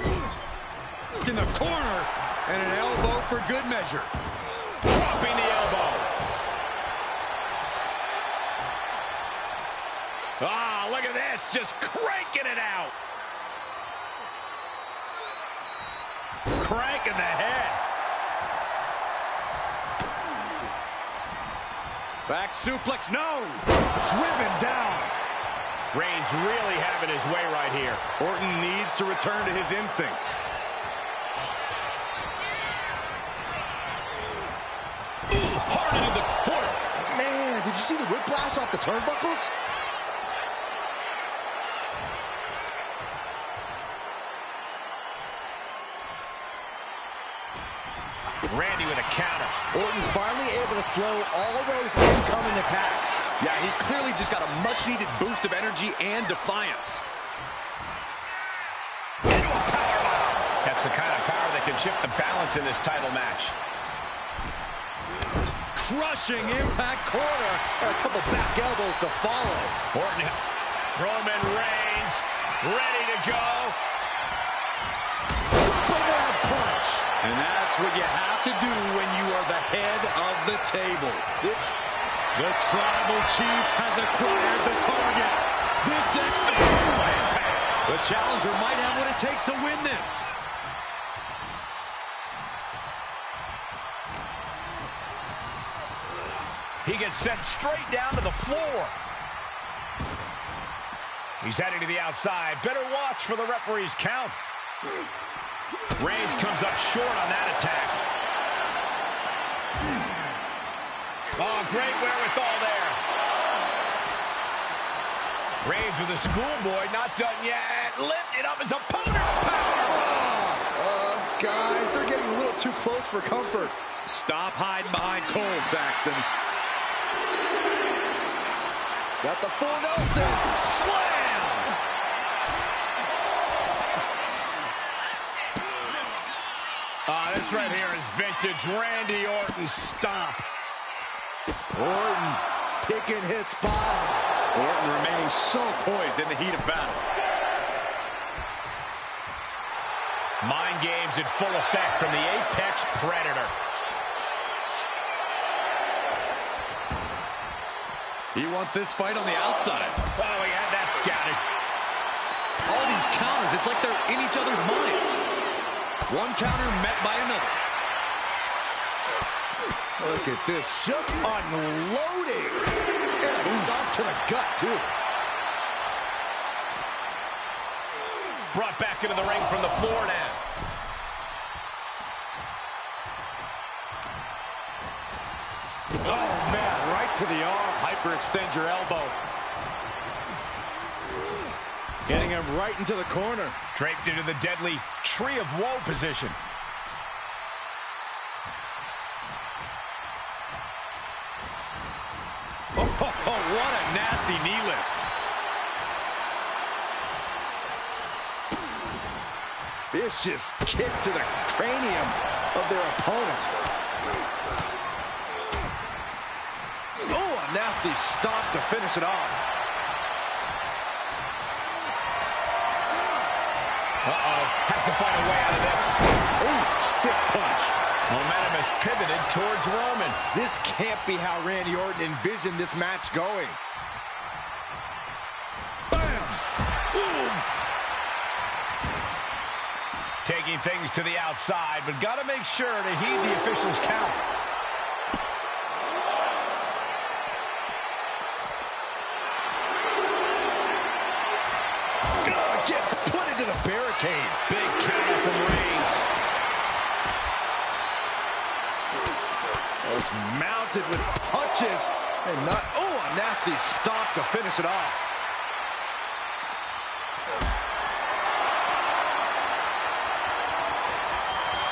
In the corner. And an elbow for good measure. Dropping the elbow. Ah, look at this. Just cranking it out. Cranking the head. Back suplex, no! Driven down. Reigns really having his way right here. Orton needs to return to his instincts. Hard into the corner. Man, did you see the whiplash off the turnbuckles? Randy with a counter. Orton's finally able to slow all those incoming attacks. Yeah, he clearly just got a much-needed boost of energy and defiance. Into a powerbomb. That's the kind of power that can shift the balance in this title match. Crushing impact Corner and a couple back elbows to follow. Orton, Roman Reigns, ready to go. Superman punch. And that's what you have to do when you are the head of the table. The tribal chief has acquired the target. This impact. The challenger might have what it takes to win this. He gets sent straight down to the floor. He's heading to the outside. Better watch for the referee's count. Reigns comes up short on that attack. Oh, great wherewithal there. Reigns with a schoolboy, not done yet. Lifted up his opponent. Power. Guys, they're getting a little too close for comfort. Stop hiding behind Cole, Saxton. Got the full Nelson. Slam! This right here is vintage Randy Orton stomp. Orton picking his spot. Orton remaining so poised in the heat of battle. Mind games in full effect from the Apex Predator. He wants this fight on the outside. Oh, he had that scouted. All these counters, it's like they're in each other's minds. One counter met by another. Look at this, just unloading. And a stop to the gut, too. Brought back into the ring from the floor now. Oh, man, right to the arm. Hyperextend your elbow. Getting him right into the corner. Draped into the deadly Tree of Woe position. Oh, what a nasty knee lift. Vicious kicks to the cranium of their opponent. Oh, a nasty stop to finish it off. Has to find a way out of this. Oh, stiff punch. Momentum has pivoted towards Roman. This can't be how Randy Orton envisioned this match going. Bam! Boom! Taking things to the outside, but got to make sure to heed the official's count. Gets put into the barricade. Big counter from Reigns. Was mounted with punches and not. Oh, a nasty stop to finish it off.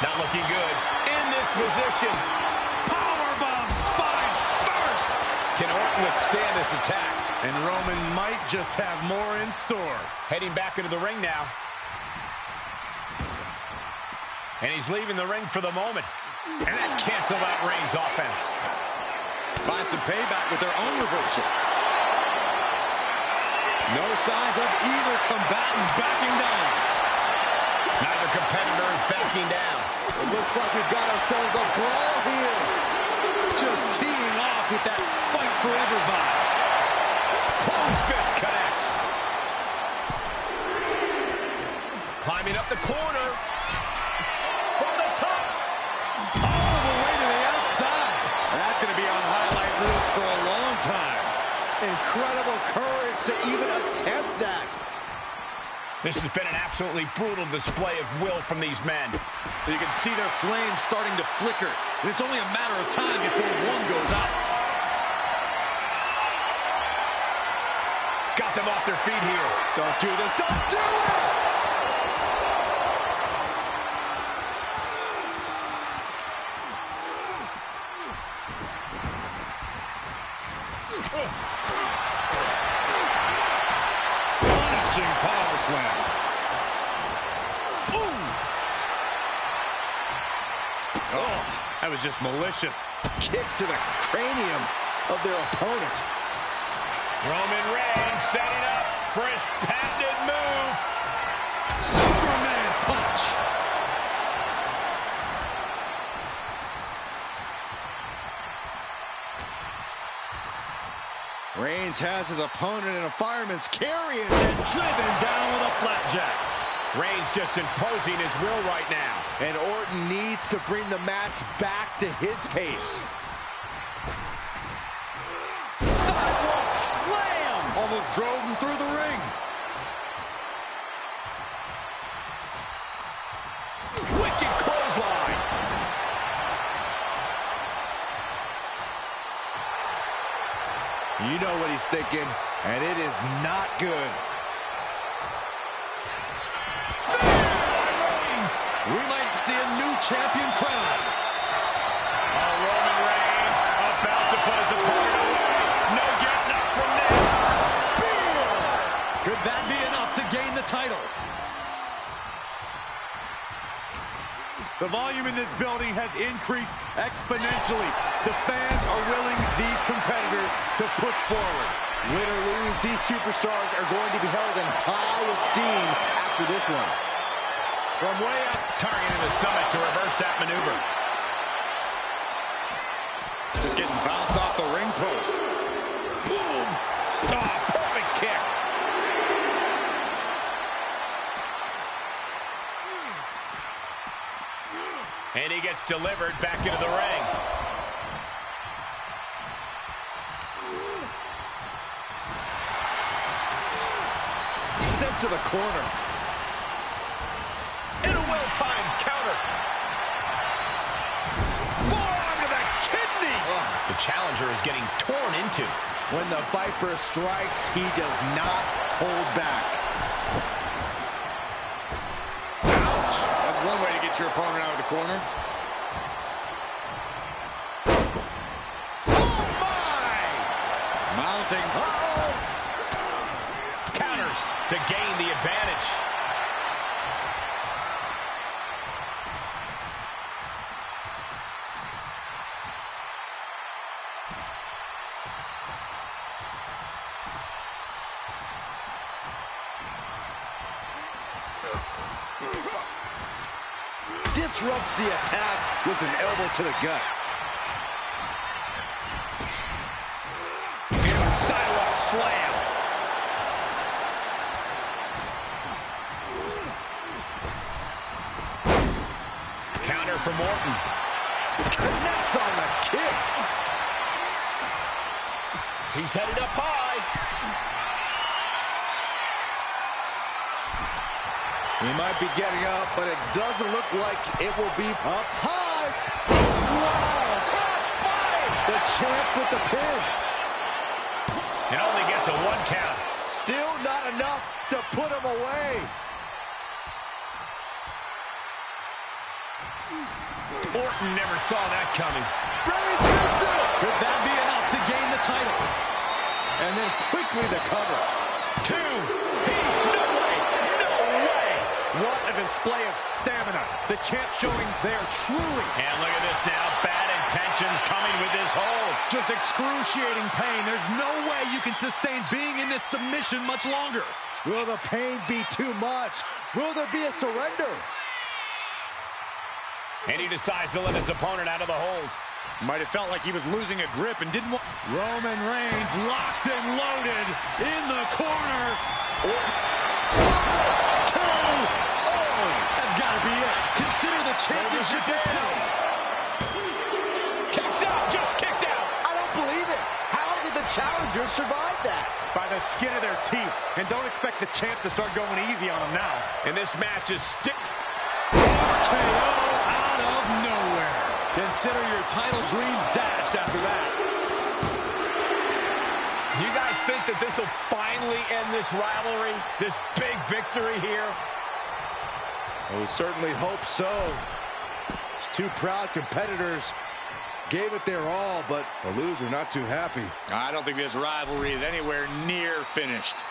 Not looking good. In this position. Powerbomb spine first. Can Orton withstand this attack? And Roman might just have more in store. Heading back into the ring now. And he's leaving the ring for the moment. And that canceled out Reigns' offense. Find some payback with their own reversal. No signs of either combatant backing down. Neither competitor is backing down. It looks like we've got ourselves a brawl here. Just teeing off with that fight forever vibe. Closed fist connects. Climbing up the corner. From the top. All the way to the outside. That's going to be on highlight reels for a long time. Incredible courage to even attempt that. This has been an absolutely brutal display of will from these men. You can see their flames starting to flicker. And it's only a matter of time before one goes out. Got them off their feet here. Don't do this. Don't do it! Punishing power slam. Boom! Oh, that was just malicious. Kicks to the cranium of their opponent. Roman Reigns setting up for his patented move. Superman punch. Reigns has his opponent in a fireman's carry and Driven down with a flapjack. Reigns just imposing his will right now. And Orton needs to bring the match back to his pace. Sidewalk slam. Almost drove him through the ring. Wicked clothesline. You know what he's thinking, and it is not good. We might see a new champion crowned. Oh, Roman Reigns about to put his opponent away. No getting up from this. The volume in this building has increased exponentially. The fans are willing these competitors to push forward. Win or lose, these superstars are going to be held in high esteem after this one. From way up, targeting the stomach to reverse that maneuver. Just getting bounced off the ring post. Boom! Oh, perfect kick. And he gets delivered back into the ring. Sent to the corner. And a well-timed counter. Forearm to the kidneys. The challenger is getting torn into. When the Viper strikes, he does not hold back. Ouch! That's one way to get your opponent out of the corner. Oh, my! Mounting. Uh-oh! Counters to gain the advantage. Disrupts the attack with an elbow to the gut. Into a sidewalk slam. Counter from Orton. Connects on the kick. He's headed up high. He might be getting up, but it doesn't look like it will be up high. Wow! Cross body! The champ with the pin. It only gets a 1 count. Still not enough to put him away. Orton never saw that coming. Reigns hits it. Could that be enough to gain the title? And then quickly the cover. 2. No way. No way. What a display of stamina. The champ showing they're truly. And look at this now. Bad intentions coming with this hold. Just excruciating pain. There's no way you can sustain being in this submission much longer. Will the pain be too much? Will there be a surrender? And he decides to let his opponent out of the hold. Might have felt like he was losing a grip and didn't want... Roman Reigns locked and loaded in the corner. That's got to be it. Consider the championship down. Kicks out, just kicked out. I don't believe it. How did the challenger survive that? By the skin of their teeth. And don't expect the champ to start going easy on him now. And this match is RKO out of nowhere. Consider your title dreams dashed after that. Do you guys think that this will finally end this rivalry? This big victory here? Well, we certainly hope so. These two proud competitors gave it their all, but the loser not too happy. I don't think this rivalry is anywhere near finished.